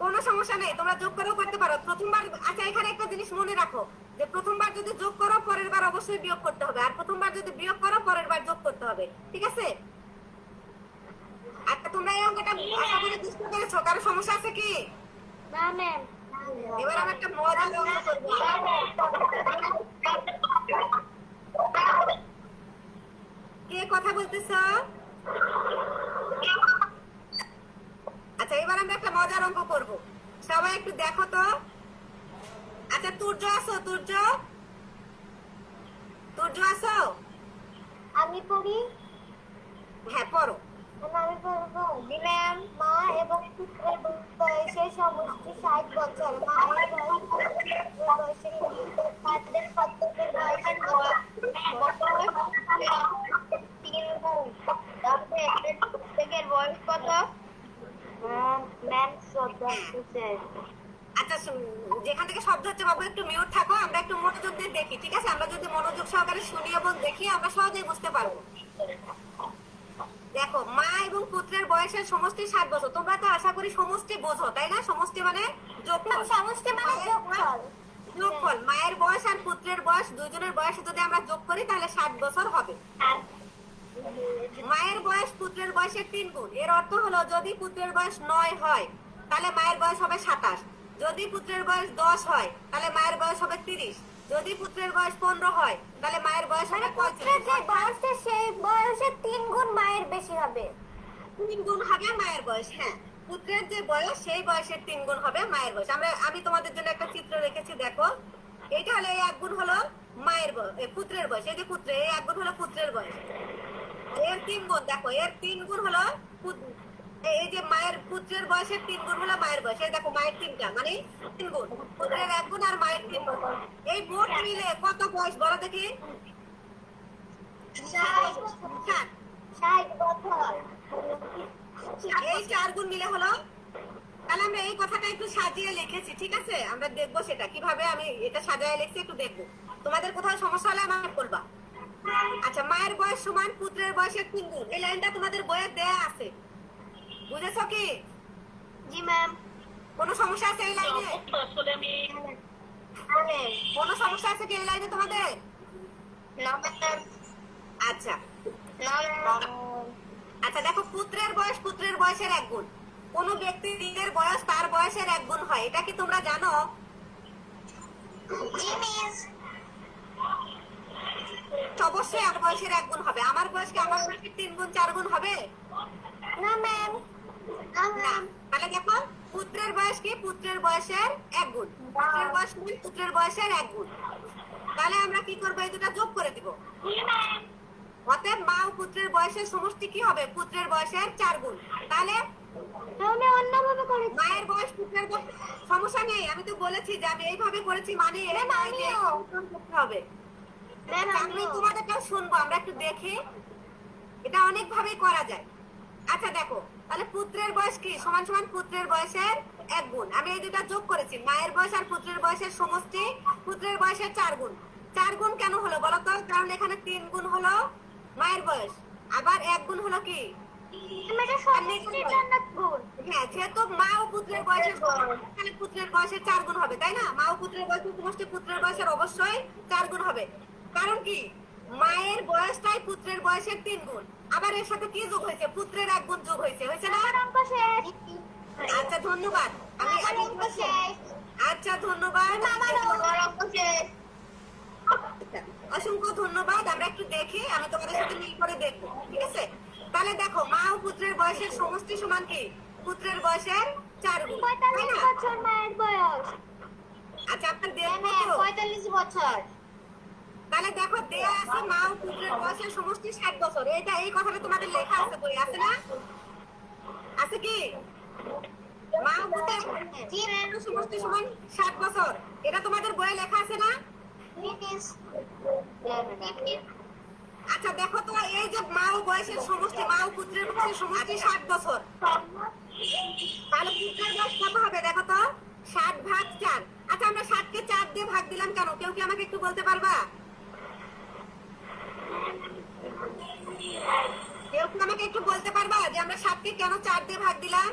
Speaker 2: কোনো সমস্যা নেই, তোমরা যোগ করেও করতে পারো প্রথমবার। আচ্ছা এখানে একটা জিনিস মনে রাখো যে প্রথমবার যদি যোগ করো পরের বার অবশ্যই বিয়োগ করতে হবে, আর প্রথমবার যদি বিয়োগ করো পরের বার যোগ করতে হবে। ঠিক আছে? আচ্ছা তোমরা এই অঙ্কটা আশা করি বুঝতে পেরেছো, কারো সমস্যা আছে কি?
Speaker 3: না ম্যাম।
Speaker 2: এবার আমি একটা মজার অঙ্ক করবো। কে কথা বলতেছ? আচ্ছা এবার আমরা একটা মজার অঙ্ক করব, সবাই একটু দেখো তো। আচ্ছা তুর্য আসো, তুর্য আসো।
Speaker 3: আমি পড়ি।
Speaker 2: হ্যাঁ পড়ো।
Speaker 3: আমি পড়বো। ম্যাম, মা এবং পুত্রের বয়সের সমষ্টি 60 বছর। মায়ের বয়সের তাদের প্রত্যেকের বয়সের 3 গুণ। তাহলে এদের প্রত্যেকের বয়স কত? ম্যাম শ্রদ্ধা হচ্ছে।
Speaker 2: আচ্ছা যেখান থেকে শব্দ হচ্ছে বাবু একটু মিউট থাকো, আমরা একটু মনোযোগ দিয়ে দেখি। ঠিক আছে? আমরা যদি মনোযোগ সহকারে শুনি এবং দেখি আমরা সহজেই বুঝতে পারবো। দেখো মা এবং পুত্রের বয়সের সমষ্টি 7 বছর। তোমরা তো আশা করি সমষ্টি বোঝো, তাই না? সমষ্টি মানে যোগফল।
Speaker 3: সমষ্টি মানে যোগফল।
Speaker 2: যোগফল মায়ের বয়স আর পুত্রের বয়স দুজনের বয়স যদি আমরা যোগ করি তাহলে 7 বছর হবে। মায়ের বয়স পুত্রের বয়সের 3 গুণ। এর অর্থ হলো যদি পুত্রের বয়স 9 হয় তাহলে মায়ের বয়স হবে 27। যদি পুত্রের বয়স 10 হয় তাহলে মায়ের বয়স হবে 30। যদি পুত্রের বয়স 15 হয় তাহলে মায়ের বয়স হবে 35।
Speaker 3: বয়সে সেই বয়সের 3 গুণ মায়ের বেশি হবে।
Speaker 2: 3 গুণ হবে মায়ের বয়স। হ্যাঁ, পুত্রের যে বয়স সেই বয়সের 3 গুণ হবে মায়ের বয়স। আমি তোমাদের জন্য একটা চিত্র রেখেছি, দেখো। এইটা হলো এই 1 গুণ হলো মায়ের বয়স, পুত্রের বয়স। এই যে পুত্রের, এই 1 গুণ হলো পুত্রের বয়স। এর 3 গুণ, দেখো এর 3 গুণ হলো এই যে মায়ের পুত্রের বয়সের 3 গুণ হলো মায়ের বয়স। এই দেখো মায়ের 3টা মানে 3 গুণ, পুত্রের 1 গুণ আর মায়ের 3 গুণ। এই মোট মিলে কত বয়স বলো দেখি? 60।
Speaker 3: 60 বছর।
Speaker 2: এই 4 গুণ মিলে হলো। তাহলে আমরা এই কথাটা একটু সাজিয়ে লিখেছি, ঠিক আছে? আমরা দেখবো সেটা কিভাবে আমি এটা সাজিয়ে লিখছি, একটু দেখবো। তোমাদের কোথাও সমস্যা হলে আমাকে বলবা। আচ্ছা, মায়ের বয়স সমান পুত্রের বয়সের 3 গুণ। এই লাইনটা তোমাদের বইয়ে দেয়া আছে, বুঝেছো কি?
Speaker 3: জি ম্যাম।
Speaker 2: কোনো সমস্যা আছে এই লাইনে? কোনো সমস্যা আছে কি এই লাইনে তোমাদের?
Speaker 3: না ম্যাম।
Speaker 2: আচ্ছা
Speaker 3: না ম্যাম।
Speaker 2: আচ্ছা, দেখো পুত্রের বয়সের 1 গুণ। কোন ব্যক্তির নিজের বয়স তার বয়সের 1 গুণ হয়, এটা কি তোমরা জানো?
Speaker 3: জি মিস।
Speaker 2: অবশ্যই আমার বয়সের 1 গুণ হবে। আমার বয়স কি আমার বয়সের 3 গুণ 4 গুণ হবে?
Speaker 3: না ম্যাম। না ম্যাম।
Speaker 2: তাহলে দেখো পুত্রের বয়স কি পুত্রের বয়সের 1 গুণ। পুত্রের বয়স কি পুত্রের বয়সের 1 গুণ। তাহলে আমরা কি করবো? এই দুটো যোগ করে দিব। অতএব মা ও পুত্রের বয়সের সমষ্টি কি হবে? পুত্রের বয়সের 4 গুণ। তাহলে
Speaker 3: তাহলে অন্যভাবে করে
Speaker 2: মায়ের বয়স পুত্রের বয়স, সমস্যা নেই। আমি তো বলেছি যে আমি এইভাবে করেছি, মানে করতে হবে। আমি তোমাদেরটাও শুনবো, আমরা একটু দেখি। এটা অনেক ভাবেই করা যায়। আচ্ছা দেখো, তাহলে পুত্রের বয়স কি সমান সমান পুত্রের বয়সের 1 গুণ। আমি এই দুটা যোগ করেছি। মায়ের বয়স আর পুত্রের বয়সের সমষ্টি পুত্রের বয়সের 4 গুণ। 4 গুণ কেন হলো বলো তো? কারণ এখানে 3 গুণ হলো মায়ের বয়স, আবার 1 গুণ হলো কি? হ্যাঁ, যেহেতু মা ও পুত্রের বয়সের তাহলে পুত্রের বয়সের 4 গুণ হবে, তাই না? মা ও পুত্রের বয়সের সমষ্টি পুত্রের বয়সের অবশ্যই 4 গুণ হবে। কারণ কি? মায়ের বয়সটাই পুত্রের বয়সের 3 গুণ। আবার এর সাথে কি যোগ হয়েছে? পুত্রের 1 গুণ যোগ হয়েছে, হয়েছে না? আচ্ছা ধন্যবাদ। আচ্ছা ধন্যবাদ, অসংখ্য ধন্যবাদ। আমরা একটু দেখি, আমি তোমাদের সাথে মিল করে দেখবো, ঠিক আছে? তাহলে দেখো মা ও পুত্রের বয়সের সমষ্টি সমান কি? পুত্রের বয়সের 4 গুণ, তাই না?
Speaker 3: 45 বছর মায়ের বয়স।
Speaker 2: আচ্ছা আপনার দেখবো তো?
Speaker 3: 45 বছর।
Speaker 2: তাহলে দেখো দেয়া আছে মা ও পুত্রের বয়সের সমষ্টি 60 বছর। এই কথাটা তোমাদের লেখা আছে বই, আছে না? আছে কি? মা ও পুত্রের সমষ্টি সমান 60 বছর, এটা তোমাদের বইয়ে লেখা আছে না? আচ্ছা দেখো তো, এই যে মা ও বয়সের সমষ্টি, মা ও পুত্রের বয়সের সমষ্টি 60 বছর, তাহলে পুত্রের বয়স কত হবে দেখো তো? 60 ভাগ 4। আচ্ছা আমরা 60 কে 4 দিয়ে ভাগ দিলাম কেন? কেউ কি আমাকে একটু বলতে পারবা? কেউ কি আমাকে একটু বলতে পারবা যে আমরা 60 কে কেন 4 দিয়ে ভাগ দিলাম?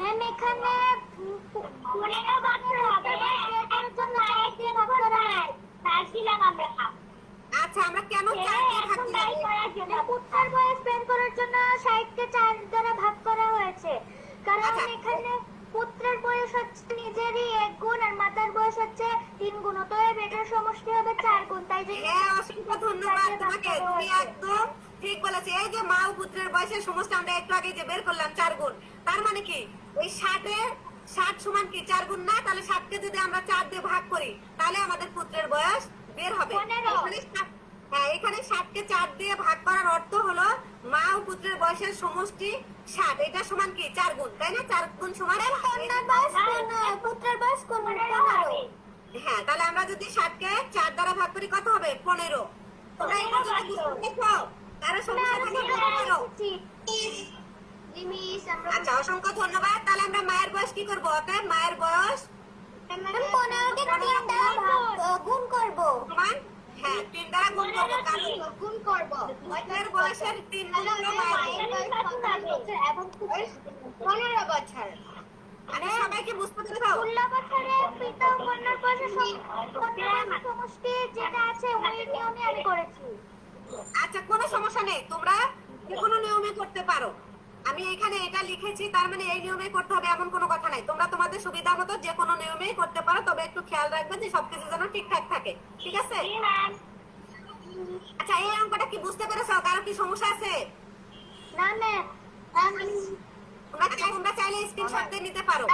Speaker 3: এখানে 15 বছর হবে, এর জন্য 4 দিয়ে ভাগ করা হয়। তার ছিলাম আমরা।
Speaker 2: আচ্ছা আমরা কেন 4 দিয়ে ভাগ দিলাম?
Speaker 3: পুত্রের বয়স বের করার জন্য 60 কে 4 দ্বারা ভাগ করা হয়েছে। কারণ এখানে পুত্রের বয়স হচ্ছে নিজেরই 1 গুণ আর মাতার বয়স হচ্ছে 3 গুণ, অতএব এটার সমষ্টি হবে 4 গুণ। তাই যে
Speaker 2: হ্যাঁ, অসংখ্য ধন্যবাদ তোমাকে, তুমি একদম ঠিক বলেছো। এই যে মা ও পুত্রের বয়সের সমষ্টি আমরা একটু আগে যে বের করলাম 4 গুণ, তার মানে কি ওই 60 সমান কি 4 গুণ না? তাহলে 60 কে যদি আমরা 4 দিয়ে ভাগ করি তাহলে আমাদের পুত্রের বয়স বের হবে। হ্যাঁ, এখানে 60 কে 4 দিয়ে ভাগ করার অর্থ হলো মা ও পুত্রের বয়সের সমষ্টি 60, এটা সমান কি 4 গুণ, তাই না? 4 গুণ সমান
Speaker 3: পুত্রের বয়স 15।
Speaker 2: হ্যাঁ, তাহলে আমরা যদি 60 কে 4 দ্বারা ভাগ করি কত হবে? 15। তোমরা এটা যদি বুঝতে দেখো তার সমস্যা থাকলে বলো। আচ্ছা অসংখ্য ধন্যবাদ। তাহলে আমরা মায়ের বয়স কি করব? অতএব মায়ের বয়স
Speaker 3: 15 কে 3 দ্বারা গুণ করব।
Speaker 2: সমান, হ্যাঁ 3 দ্বারা গুণ করবো, কারণ
Speaker 3: গুণ করব
Speaker 2: পুত্রের বয়সের 3 গুণ হলো মায়ের বয়স।
Speaker 3: এবং 15 বছর।
Speaker 2: আচ্ছা সবাই কি বুঝতে পেরেছো?
Speaker 3: 16 বছরে পিতা ও কন্যার বয়সের সমষ্টি যেটা আছে ওই নিয়মে আমি করেছি।
Speaker 2: আচ্ছা কোনো সমস্যা নেই, তোমরা যে কোনো নিয়মে করতে পারো। আমি এখানে এটা লিখেছি তার মানে এই নিয়মে করতে হবে এমন কোনো কথা নাই। তোমরা তোমাদের সুবিধা মতো যে কোনো নিয়মেই করতে পারো, তবে একটু খেয়াল রাখবে যে সবকিছু যেন ঠিকঠাক থাকে, ঠিক আছে? আচ্ছা এই অঙ্কটা কি বুঝতে পেরেছো? কারো কি সমস্যা আছে?
Speaker 3: না ম্যাম,
Speaker 2: তোমরা চাইলে স্ক্রিনশট দিয়ে নিতে পারো।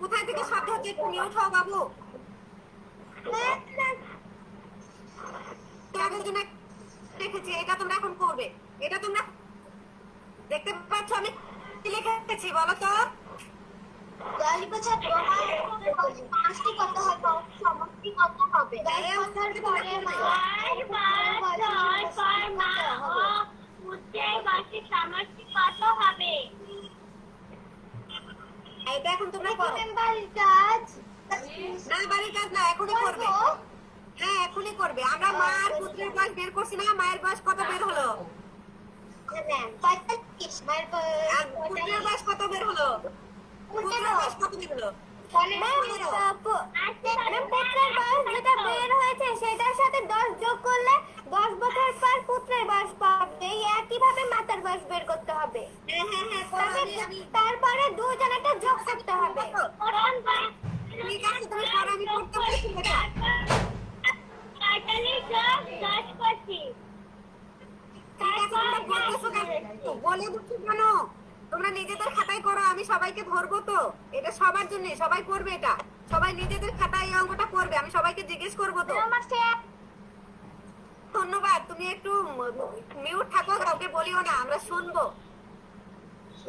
Speaker 2: কোথায় থেকে শব্দ হচ্ছে একটু মিউট হও বাবু। তোমাদের জন্য লিখেছি, এটা তোমরা এখন করবে। এটা তোমরা দেখতে পাচ্ছ আমি কি লিখেছি বলো তো?
Speaker 3: দশ বছর পাঁচটি কত হবে? সমষ্টি কত হবে? 10 বছর পরে কত হবে?
Speaker 2: এটা এখন তোমরা করো।
Speaker 3: বাড়ির কাজ
Speaker 2: না বাড়ির কাজ না, এখনই করবে। হ্যাঁ এখনই করবে। আমরা মা আর পুত্রের বয়স বের করছি না, মায়ের বয়স কত বের হলো?
Speaker 3: 45 মায়ের
Speaker 2: আর পুত্রের বয়স কত বের হলো? পুত্রের বয়স কত বের হলো?
Speaker 3: পুত্রের বয়স যেটা বের হয়েছে সেটার সাথে 10 যোগ করলে 10 বছর পর পুত্রের বয়স পাবে। একইভাবে মাতার বয়স বের করতে হবে।
Speaker 2: হ্যাঁ হ্যাঁ হ্যাঁ করো। আমি
Speaker 3: তারপরে দুজনেরটা যোগ করতে হবে।
Speaker 2: ঠিক আছে তুমি করো, আমি করতে পারছি এটা। ঠিক আছে তোমরা বলতেছো কেন? বলে দিচ্ছি কেন? তোমরা নিজেদের খাতায় করো, আমি সবাইকে ধরবো তো। এটা সবার জন্য, সবাই করবে এটা। সবাই নিজেদের খাতায় এই অঙ্কটা করবে, আমি সবাইকে জিজ্ঞেস করবো তো। ধন্যবাদ। তুমি একটু মিউট থাকো, কাউকে বলিও না, আমরা শুনবো।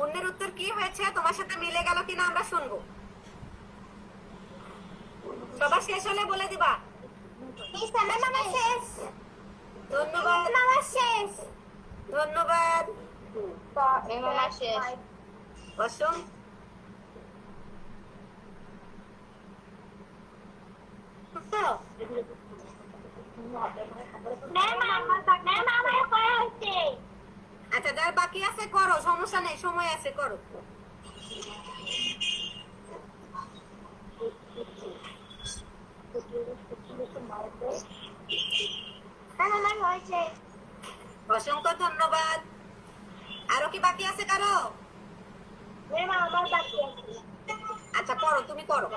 Speaker 2: অন্যের উত্তর কি হয়েছে, তোমার সাথে মিলে গেল কিনা আমরা শুনবো। সবার শেষ হলে বলে দিবা।
Speaker 3: শেষ।
Speaker 2: ধন্যবাদ
Speaker 3: শেষ।
Speaker 2: ধন্যবাদ
Speaker 3: শেষ।
Speaker 2: অসম। আচ্ছা যার বাকি আছে করো, সমস্যা নেই, সময় আছে, করো।
Speaker 3: আমার হয়েছে।
Speaker 2: অসংখ্য ধন্যবাদ। আরো কি বাকি আছে কারো?
Speaker 3: আমার বাকি আছে।
Speaker 2: আচ্ছা করো, তুমি করো।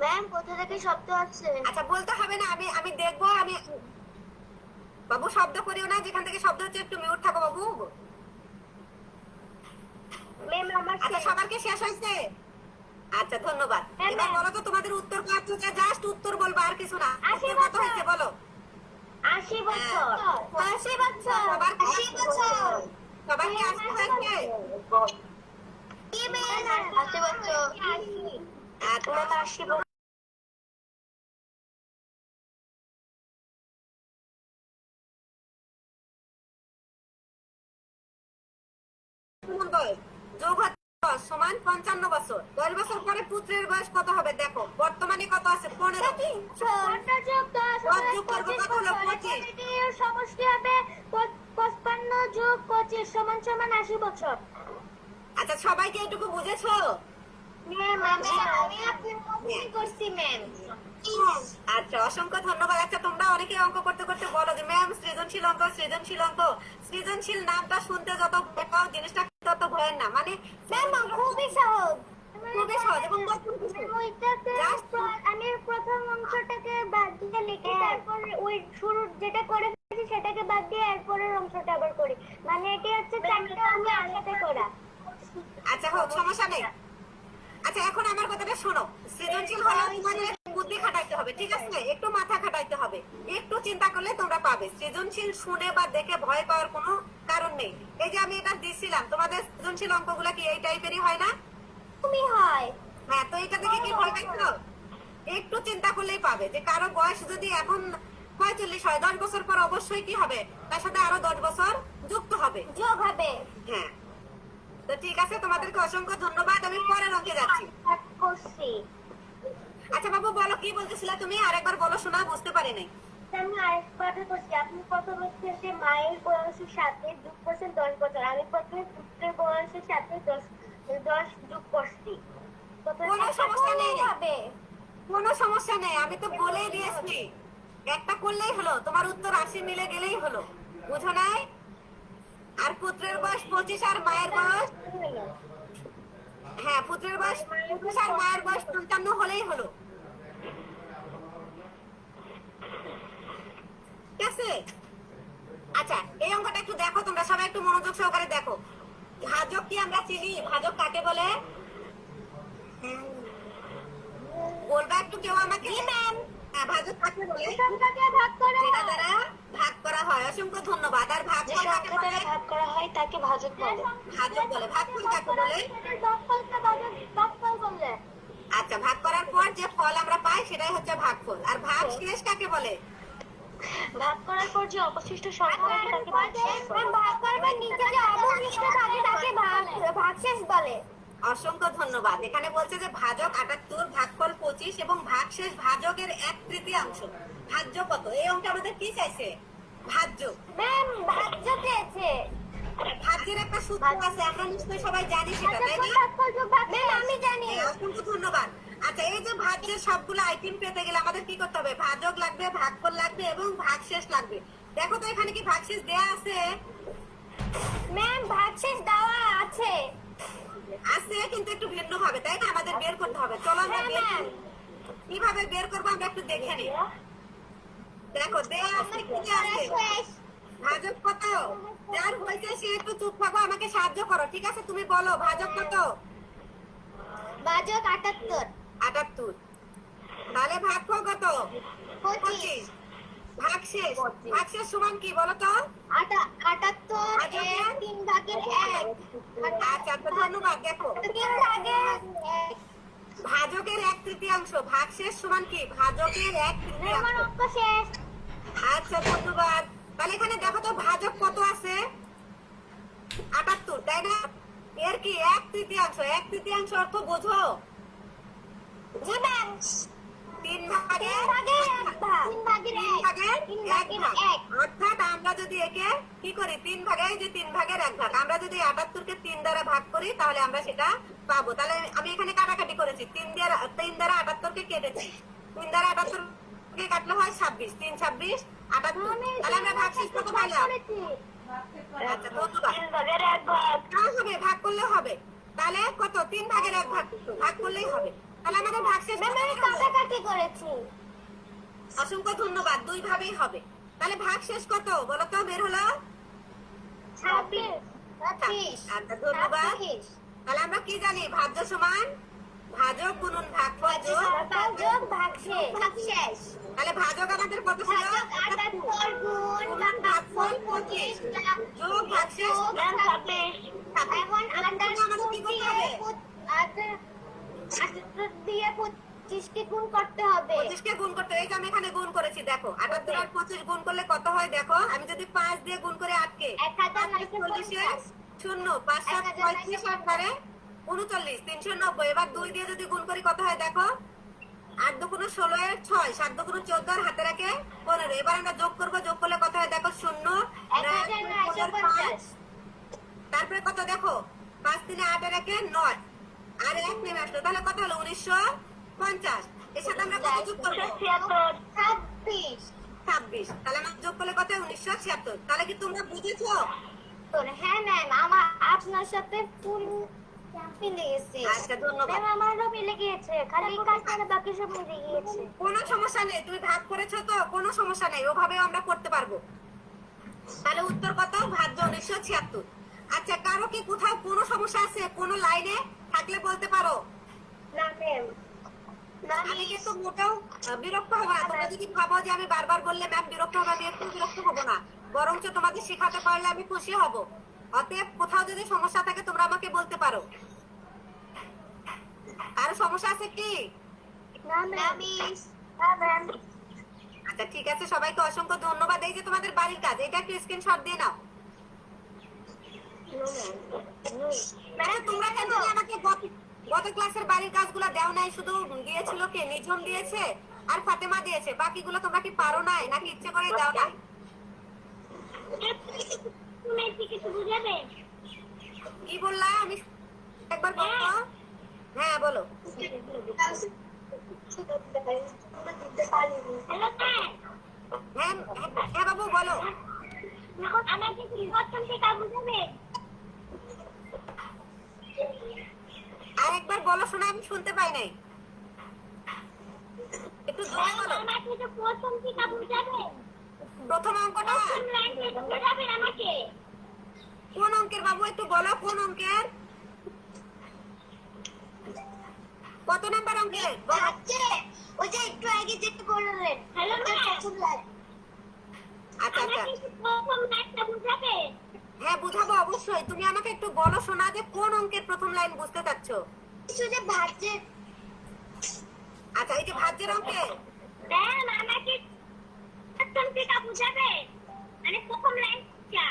Speaker 3: ম্যাম কোথা থেকে শব্দ আছে?
Speaker 2: আচ্ছা বলতে হবে না, আমি আমি দেখবো। আমি বাবু শব্দ করিও না, যেখান থেকে শব্দ হচ্ছে একটু মিউট থাকো বাবু।
Speaker 3: ম্যাম আমার
Speaker 2: আচ্ছা সবার কি শেষ হয়েছে? আচ্ছা ধন্যবাদ। এবার বলো তো তোমাদের উত্তর কত হচ্ছে? জাস্ট উত্তর বলবো, আর কিছু না। উত্তর কত হয়েছে বলো?
Speaker 3: 80 বছর। 80 বছর।
Speaker 2: সবার
Speaker 3: 80 বছর।
Speaker 2: সবার কি 80 হয়েছে?
Speaker 3: কি ম্যাম? 80 বছর।
Speaker 2: আচ্ছা
Speaker 3: 80 বছর।
Speaker 2: বয়স যোগ হচ্ছে 10 সমান 55 বছর। 10 বছর পরে পুত্রের বয়স কত হবে দেখো। বর্তমানে কত আছে? 15।
Speaker 3: সমষ্টি হবে 55 যোগ 25 সমান সমান 80 বছর।
Speaker 2: আচ্ছা সবাইকে এটুকু বুঝেছো? আচ্ছা অসংখ্য ধন্যবাদ। আচ্ছা তোমরা অনেকে অঙ্ক করতে করতে বলো যে ম্যাম সৃজনশীল অঙ্ক, সৃজনশীল অঙ্ক। সৃজনশীল নামটা শুনতে যত ভয় পাও, জিনিসটা তত ভয়ের না। মানে
Speaker 3: খুবই সহজ।
Speaker 2: খুবই সহজ এবং
Speaker 3: আমি প্রথম অংশটাকে বাদ দিয়ে লিখি, তারপর ওই শুরুর যেটা করে ফেলেছি সেটাকে বাদ দিয়ে এরপরের অংশটা আবার করি। মানে এটি হচ্ছে চারটা অঙ্ক একসাথে করা।
Speaker 2: আচ্ছা হোক, সমস্যা নেই। আচ্ছা এখন আমার কথাটা শোনো। সৃজনশীল হলো তোমাদের বুদ্ধি খাটাইতে হবে, ঠিক আছে, একটু মাথা খাটাইতে হবে, একটু চিন্তা করলে তোমরা পাবে। সৃজনশীল শুনে বা দেখে ভয় পাওয়ার কোনো কারণ নেই। এই যে আমি এটা দিছিলাম, তোমাদের সৃজনশীল অঙ্কগুলা কি এই টাইপেরই হয় না?
Speaker 3: তুমি হয়
Speaker 2: হ্যাঁ, তো এটা দেখে কি ভয় পাইছো? একটু চিন্তা করলেই পাবে যে কারো বয়স যদি এখন 45 হয়, 10 বছর পর অবশ্যই কি হবে, তার সাথে আরো 10 বছর যুক্ত হবে।
Speaker 3: যোগ হবে।
Speaker 2: হ্যাঁ, তো ঠিক আছে, তোমাদেরকে অসংখ্য ধন্যবাদ। আমি পরের অঙ্কে যাচ্ছি।
Speaker 3: করছি।
Speaker 2: আচ্ছা বাবু, বলো কি বলতেছিলা তুমি? আরেকবার বলো, শোনা বুঝতে পারি নাই।
Speaker 3: আমি আরেকবার করছি। আপনি প্রথমে হচ্ছে মায়ের বয়সের সাথে যোগ করছেন 10 বছর। আমি প্রথমে পুত্রের বয়সের সাথে 10 যোগ করছি।
Speaker 2: কোনো সমস্যা নেই,
Speaker 3: হবে।
Speaker 2: কোনো সমস্যা নেই, আমি তো বলেই দিয়েছি একটা করলেই হলো, তোমার উত্তর 80 মিলে গেলেই হলো, বুঝো নাই? আর পুত্রের বয়স 25 আর মায়ের বয়স, হ্যাঁ পুত্রের বয়স 25 আর মায়ের বয়স 55 হলেই হলো, ঠিক আছে? আচ্ছা, এই অঙ্কটা একটু দেখো, তোমরা সবাই একটু মনোযোগ সহকারে দেখো। ভাজক কি আমরা চিনি? ভাজক কাকে বলে বলবা একটু কেউ আমাকে? হ্যাঁ, ভাজক কাকে বলে? যেটা দ্বারা ভাগ করা হয়। অসংখ্য ধন্যবাদ। আর ভাগ
Speaker 3: যে সংখ্যা দ্বারা ভাগ করা হয় তাকে ভাজক বলে।
Speaker 2: ভাজক বলে। ভাগফল কাকে বলে?
Speaker 3: ভাগফল বলে।
Speaker 2: আচ্ছা, ভাগ করার পর যে ফল আমরা পাই সেটাই হচ্ছে ভাগফল। আর ভাগ শেষ কাকে বলে?
Speaker 3: ভাগ করার পর যে অবশিষ্ট সংখ্যা থাকে তাকে ভাগশেষ বলে। ভাগ করার পর নিচে যে অবশিষ্ট থাকে তাকে ভাগশেষ বলে।
Speaker 2: অসংখ্য ধন্যবাদ। এখানে বলছে যে ভাজক 78, ভাগফল 25 এবং ভাগশেষ ভাজকের 1/3। ভাজ্য কত? এই অঙ্কে আমাদের কি চাইছে? ভাজ্য।
Speaker 3: ম্যাম ভাজ্য চেয়েছে।
Speaker 2: ভাজ্যের একটা সূত্র আছে, আমরা নিশ্চয়ই সবাই জানি সেটা, তাই না?
Speaker 3: ম্যাম আমি জানি।
Speaker 2: অসংখ্য ধন্যবাদ। আচ্ছা, এই যে ভাজ্যের সবগুলো আইটেম পেতে গেলে আমাদের কি করতে হবে? ভাজক লাগবে, ভাগফল লাগবে এবং ভাগশেষ লাগবে। দেখো তো এখানে কি ভাগশেষ দেয়া আছে?
Speaker 3: ম্যাম ভাগশেষ দেওয়া আছে।
Speaker 2: আছে, কিন্তু একটু ভিন্ন ভাবে, তাই না? আমাদের বের করতে হবে। চলো আমরা বের করি। কিভাবে বের করবো আমরা একটু দেখে নিই। দেখো দেয়া আছে, কি দেয়া আছে? ভাজক কত? যার হয়েছে সে একটু চুপ থাকো, আমাকে সাহায্য করো, ঠিক আছে? তুমি বলো ভাজক কত?
Speaker 3: ভাজক 78।
Speaker 2: 78। তাহলে ভাগফল কত? 25। ভাগশেষ, ভাগশেষ সমান কি বলো তো?
Speaker 3: 78 এর 3 ভাগের 1।
Speaker 2: আচ্ছা, তো ধন্যবাদ। দেখো
Speaker 3: 3 ভাগের 1।
Speaker 2: ভাজকের 1/3, ভাগশেষ সমান কি? ভাজকের 1/3।
Speaker 3: আমার অঙ্ক শেষ।
Speaker 2: আচ্ছা, ধন্যবাদ। তাহলে এখানে দেখো তো ভাজক কত আছে? 78, তাই না? এর কি 1/3? 1/3 অর্থ বোঝো?
Speaker 3: জি ম্যাম।
Speaker 2: 3 ভাগের
Speaker 3: 3 ভাগের 1 ভাগ। 3 ভাগের 1 ভাগ।
Speaker 2: অর্থাৎ আমরা যদি একে কি করি, 3 ভাগে, এই যে 3 ভাগের 1 ভাগ, আমরা যদি 78 কে 3 দ্বারা ভাগ করি তাহলে আমরা সেটা পাবো। তাহলে আমি এখানে কাটাকাটি করেছি, 3 দ্বারা 78 কে কেটেছি, 3 দ্বারা 78 কে কাটলে হয় 26, 3 26 78। তাহলে আমরা ভাগশেষ কত পাইলাম? আচ্ছা, ধন্যবাদ।
Speaker 3: 3 ভাগের 1 ভাগ।
Speaker 2: হবে, ভাগ করলে হবে। তাহলে কত? 3 ভাগের 1 ভাগ, ভাগ করলেই হবে। তাহলে আমাদের ভাগশেষ
Speaker 3: ম্যাম আমি কাটাকাটি করেছি।
Speaker 2: অসংখ্য ধন্যবাদ। 2 ভাবেই হবে। তাহলে ভাগশেষ কত বলো তো? বের হলো
Speaker 3: 26।
Speaker 2: আচ্ছা, ধন্যবাদ। তাহলে আমরা কি জানি? ভাজ্য সমান ভাজক গুণন ভাগফল যোগ
Speaker 3: ভাজক ভাগশেষ।
Speaker 2: তাহলে ভাজক আমাদের কত ছিল?
Speaker 3: ভাজক 78 গুণ ভাগফল 25
Speaker 2: যোগ ভাগশেষ
Speaker 3: 26। এখন
Speaker 2: 28
Speaker 3: দিয়ে 25 কে গুণ করতে হবে।
Speaker 2: 25 কে গুণ করতে, এই যে আমি এখানে গুণ করেছি, দেখো 78 আর 25 গুণ করলে কত হয় দেখো। আমি যদি 5 দিয়ে গুণ করে 8 কে
Speaker 3: 1950।
Speaker 2: 0 5 7 35 আর 39 390। এবার 2 দিয়ে যদি গুণ করি কত হয় দেখো। 8 দুগুণ 16 এর 6, 7 দুগুণ 14 আর হাতে রাখে 15। এবার আমরা যোগ করব, যোগ করলে কত হয় দেখো। 0
Speaker 3: 1950।
Speaker 2: তারপরে কত দেখো, 5 3 8 এর একে 9 আর 1 নেমে আসলো, তাহলে কত হলো? 1950। এর সাথে আমরা কত যোগ করব?
Speaker 3: 26।
Speaker 2: 26। তাহলে আমরা যোগ করলে কত হয়? 1976। তাহলে কি তোমরা বুঝেছো?
Speaker 3: হ্যাঁ ম্যাম, আমার আপনার সাথে ফুল মিলে গেছে।
Speaker 2: আচ্ছা, ধন্যবাদ।
Speaker 3: ম্যাম আমারও মিলে গিয়েছে, খালি কাজ করে বাকি সব মিলে গিয়েছে।
Speaker 2: কোনো সমস্যা নেই, তুমি ভাগ করেছো তো, কোনো সমস্যা নেই, ওভাবেও আমরা করতে পারবো। তাহলে উত্তর কত? ভাজ্য 1976। আচ্ছা, কারো কি কোথাও কোনো সমস্যা আছে? কোনো লাইনে থাকলে বলতে পারো।
Speaker 3: না ম্যাম,
Speaker 2: আমি কিন্তু মোটেও বিরক্ত হবো না। তোমরা যদি ভাবো যে আমি বারবার বললে ম্যাম বিরক্ত হবে, আমি একটু বিরক্ত হবো না, বরঞ্চ তোমাদের শেখাতে পারলে আমি খুশি হব। অতএব কোথাও যদি সমস্যা থাকে তোমরা আমাকে বলতে পারো। আর সমস্যা আছে কি?
Speaker 3: না মিস। না ম্যাম।
Speaker 2: আচ্ছা ঠিক আছে, সবাইকে অসংখ্য ধন্যবাদ। এই যে তোমাদের বাড়ির কাজ, এটা একটু স্ক্রিনশট দিয়ে নাও। আচ্ছা, তোমরা কেন জানি আমাকে গত ক্লাসের বাড়ির কাজগুলো দাও নাই? শুধু দিয়েছিল কে? নিঝুম দিয়েছে আর ফাতেমা দিয়েছে, বাকিগুলো তোমরা কি পারো নাই নাকি ইচ্ছে করে দাও নাই?
Speaker 3: তুমি কি কিছু বুঝাবে?
Speaker 2: কি বললা? আমি একবার বলো। হ্যাঁ বলো।
Speaker 3: Hello sir.
Speaker 2: হ্যাঁ হ্যাঁ বাবু বলো।
Speaker 3: আমাকে পরিবর্তন থেকে বুঝাবে?
Speaker 2: আর একবার বলো, শোনা, আমি শুনতে পাই নাই, একটু জোরে বলো।
Speaker 3: আমাকে তো প্রথম থেকে বুঝাবে।
Speaker 2: প্রথম অঙ্কটা
Speaker 3: প্রথম লাইন থেকে বুঝাবেন আমাকে।
Speaker 2: কোন অঙ্কের বাবু? একটু বলো কোন অঙ্কের, কত নাম্বার অঙ্কের?
Speaker 3: আচ্ছা ওই যে একটু আগে যেটা বললেন। Hello ma'am.
Speaker 2: আচ্ছা আচ্ছা,
Speaker 3: আমাকে প্রথম লাইনটা বুঝাবে?
Speaker 2: হ্যাঁ বুঝাবো অবশ্যই। তুমি আমাকে একটু বলো শোনা যে কোন অঙ্কের প্রথম লাইন বুঝতে চাচ্ছো?
Speaker 3: কিছু যে ভাজ্যের।
Speaker 2: আচ্ছা, এই যে ভাজ্যের অঙ্কে।
Speaker 3: ম্যাম আমাকে প্রথম থেকে বুঝাবে, মানে প্রথম লাইনটা।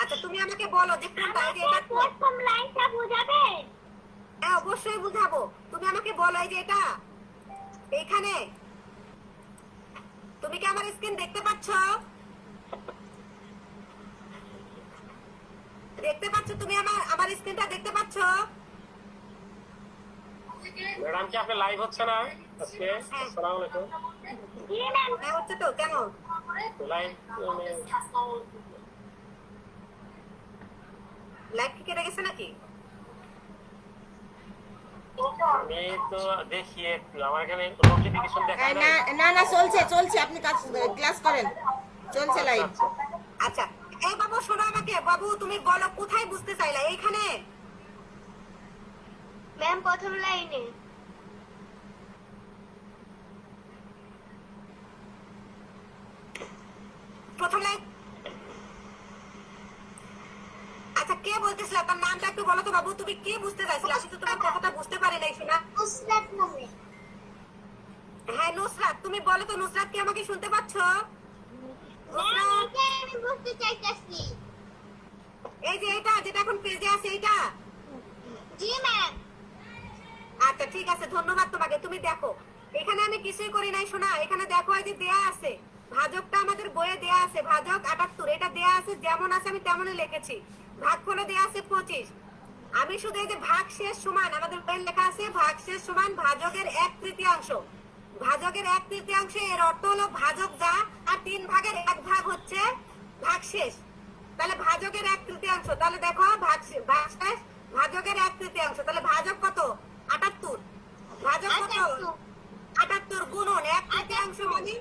Speaker 2: আচ্ছা তুমি আমাকে বলো যে কোনটা, এই যে এটা।
Speaker 3: প্রথম লাইনটা বুঝাবে?
Speaker 2: হ্যাঁ অবশ্যই বুঝাবো। তুমি আমাকে বলো, এই যে এটা এইখানে। তুমি কি আমার স্ক্রিন দেখতে পাচ্ছো? দেখতে পাচ্ছো তুমি আমার স্ক্রিনটা দেখতে পাচ্ছো?
Speaker 4: ম্যাডাম কি আপনি লাইভ হচ্ছে না আজকে? আসসালামু আলাইকুম।
Speaker 3: জি ম্যাম।
Speaker 2: হ্যাঁ হচ্ছে তো। কেন
Speaker 4: লাইভ
Speaker 2: লাইভ কি কেটে গেছে নাকি?
Speaker 4: আমি তো দেখি একটু, আমার এখানে নোটিফিকেশন দেখায়
Speaker 1: না
Speaker 4: না।
Speaker 1: না না, চলছে চলছে, আপনি ক্লাস করেন, চলছে লাইভ।
Speaker 2: আচ্ছা এই বাবু শোনো আমাকে। বাবু তুমি বলো কোথায় বুঝতে চাইলা? এইখানে
Speaker 3: ম্যাম প্রথম লাইনে।
Speaker 2: প্রথম লাইন। আচ্ছা কে বলতেছিল? তার নামটা একটু বলো তো বাবু। তুমি কি বুঝতে চাইছিলে? আমি তো তোমার কথাটা বুঝতে পারি নাই শোনা।
Speaker 3: নুসরাত নামে।
Speaker 2: হ্যাঁ নুসরাত, তুমি বলো তো। নুসরাত কি আমাকে শুনতে পাচ্ছো?
Speaker 3: ম্যাম
Speaker 2: নুসরাত,
Speaker 3: এটাই আমি বুঝতে চাইতাছি।
Speaker 2: এই যে এটা যেটা এখন পেজে আছে এইটা।
Speaker 3: জি ম্যাম।
Speaker 2: আচ্ছা ঠিক আছে, ধন্যবাদ তোমাকে। তুমি দেখো এখানে আমি কিছুই করি নাই শোনা। এখানে দেখো এই যে দেয়া আছে, ভাজকটা আমাদের বইয়ে দেয়া আছে, ভাজক 78। এটা দেয়া আছে, যেমন আছে আমি তেমনই লিখেছি। ভাগফলে দেয়া আছে 25। আমি শুধু এই যে ভাগ শেষ সমান, আমাদের বইয়ে লেখা আছে ভাগ শেষ সমান ভাজকের 1/3। ভাজকের 1/3, এর অর্থ হলো ভাজক যা আর 3 ভাগের 1 ভাগ হচ্ছে ভাগ শেষ। তাহলে ভাজকের 1/3। তাহলে দেখো ভাগ শেষ ভাজকের 1/3। তাহলে ভাজক কত? 78। ভাজক কত? 78 গুণন 1/3 মানে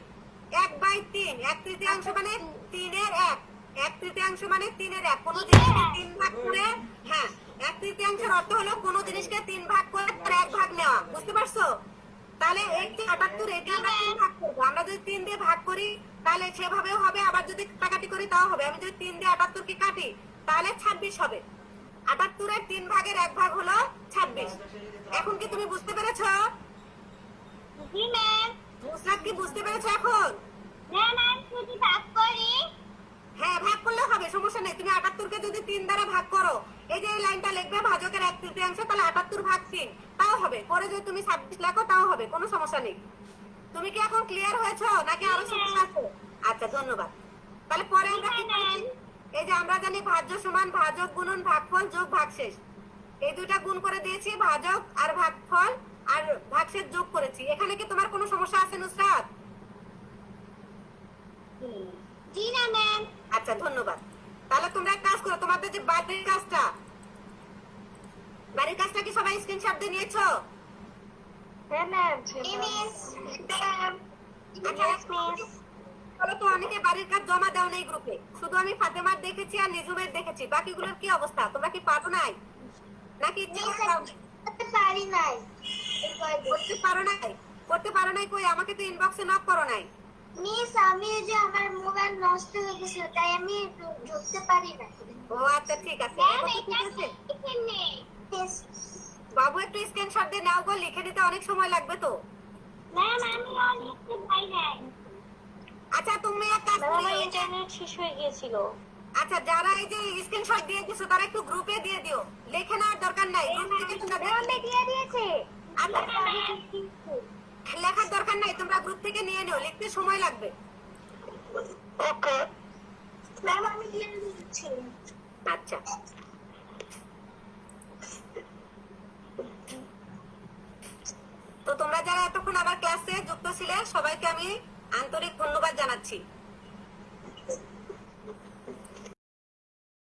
Speaker 2: 1/3। 1/3 মানে 3-এর 1। 1/3 মানে 3-এর 1। কোন জিনিসকে 3 ভাগ করে, হ্যাঁ 1/3 অর্থ হলো কোন জিনিসকে 3 ভাগ করে তার 1 ভাগ নেওয়া। বুঝতে পারছো? তাহলে এই যে 78, এটা আমরা 3 ভাগ করবো। আমরা যদি 3 দিয়ে ভাগ করি তাহলে সেভাবেও হবে, আবার যদি কাটাকাটি করি তাও হবে। আমি যদি 3 দিয়ে 78 কে কাটি তাহলে 26 হবে। 78-এর 3 ভাগের 1 ভাগ হলো 26। এখন কি তুমি বুঝতে পেরেছো?
Speaker 3: জি ম্যাম।
Speaker 2: নুসরাত কি বুঝতে পেরেছো এখন?
Speaker 3: ম্যাম আমি যদি ভাগ করি?
Speaker 2: হ্যাঁ ভাগ করলে হবে, সমস্যা নেই। তুমি 78-কে যদি 3 দ্বারা ভাগ করো, এই যে এই লাইনটা লিখবে ভাজকের 1/3, তাহলে 78 ভাগ 3 তাও হবে। পরে যদি তুমি 26 লেখো তাও হবে, কোনো সমস্যা নেই। তুমি কি এখন ক্লিয়ার হয়েছো নাকি আরো সমস্যা আছে? আচ্ছা ধন্যবাদ। তাহলে পরে আমরা কি করছি? এই যে আমরা জানি ভাজ্য সমান ভাজক গুণন ভাগফল যোগ ভাগশেষ। এই দুইটা গুণ করে দিয়েছি, ভাজক আর ভাগফল আর ভাগশেষ যোগ করেছি। এখানে কি তোমার কোনো সমস্যা আছে নুসরাত?
Speaker 3: জি না ম্যাম।
Speaker 2: আচ্ছা ধন্যবাদ। তাহলে তোমরা এক কাজ করো, তোমাদের যে বাড়ির কাজটা কি সবাই স্ক্রিনশট দিয়ে নিয়েছো?
Speaker 3: হ্যাঁ ম্যাম। মিস।
Speaker 2: বলো তো, অনেকে বাড়ির কাজ জমা দাও নাই গ্রুপে, শুধু আমি ফাতেমার দেখেছি আর নিঝুমের দেখেছি। বাকিগুলোর কি অবস্থা? তোমরা কি পারো নাই নাকি ইচ্ছে করে দাও নাই?
Speaker 3: পারি নাই।
Speaker 2: করতে পারো নাই? করতে পারো নাই কই? আমাকে তো ইনবক্সে নক করো নাই।
Speaker 3: মিস আমি এই যে আমার মোবাইল নষ্ট হয়ে গেছিল তাই আমি ঢুকতে পারি না।
Speaker 2: ও আচ্ছা ঠিক আছে,
Speaker 3: ম্যাম
Speaker 2: এখন তো
Speaker 3: এটা
Speaker 2: ঠিক আছে।
Speaker 3: এখানে
Speaker 2: বাবু একটু স্ক্রিনশট দিয়ে নাও গো, লিখে নিতে অনেক সময় লাগবে তো।
Speaker 3: ম্যাম আমি আর লিখতে পারি না।
Speaker 2: আচ্ছা তুমি এক কাজ
Speaker 3: ম্যাম
Speaker 2: করো,
Speaker 3: আমার ইন্টারনেট শেষ হয়ে গিয়েছিল।
Speaker 2: আচ্ছা যারা এই যে স্ক্রিনশট দিয়ে দিছো তারা একটু গ্রুপে দিয়ে দিও, লিখে নেওয়ার দরকার নাই, গ্রুপ থেকে তোমরা
Speaker 3: আমি দিয়ে দিয়েছি।
Speaker 2: আচ্ছা, লেখার দরকার নাই, তোমরা গ্রুপ থেকে নিয়ে নিও, লিখতে সময় লাগবে।
Speaker 4: ওকে।
Speaker 3: ম্যাম আমি দিয়ে দিয়েছি।
Speaker 2: আচ্ছা তো তোমরা যারা এতক্ষণ আবার ক্লাসে যুক্ত ছিলে সবাইকে আমি আন্তরিক ধন্যবাদ জানাচ্ছি।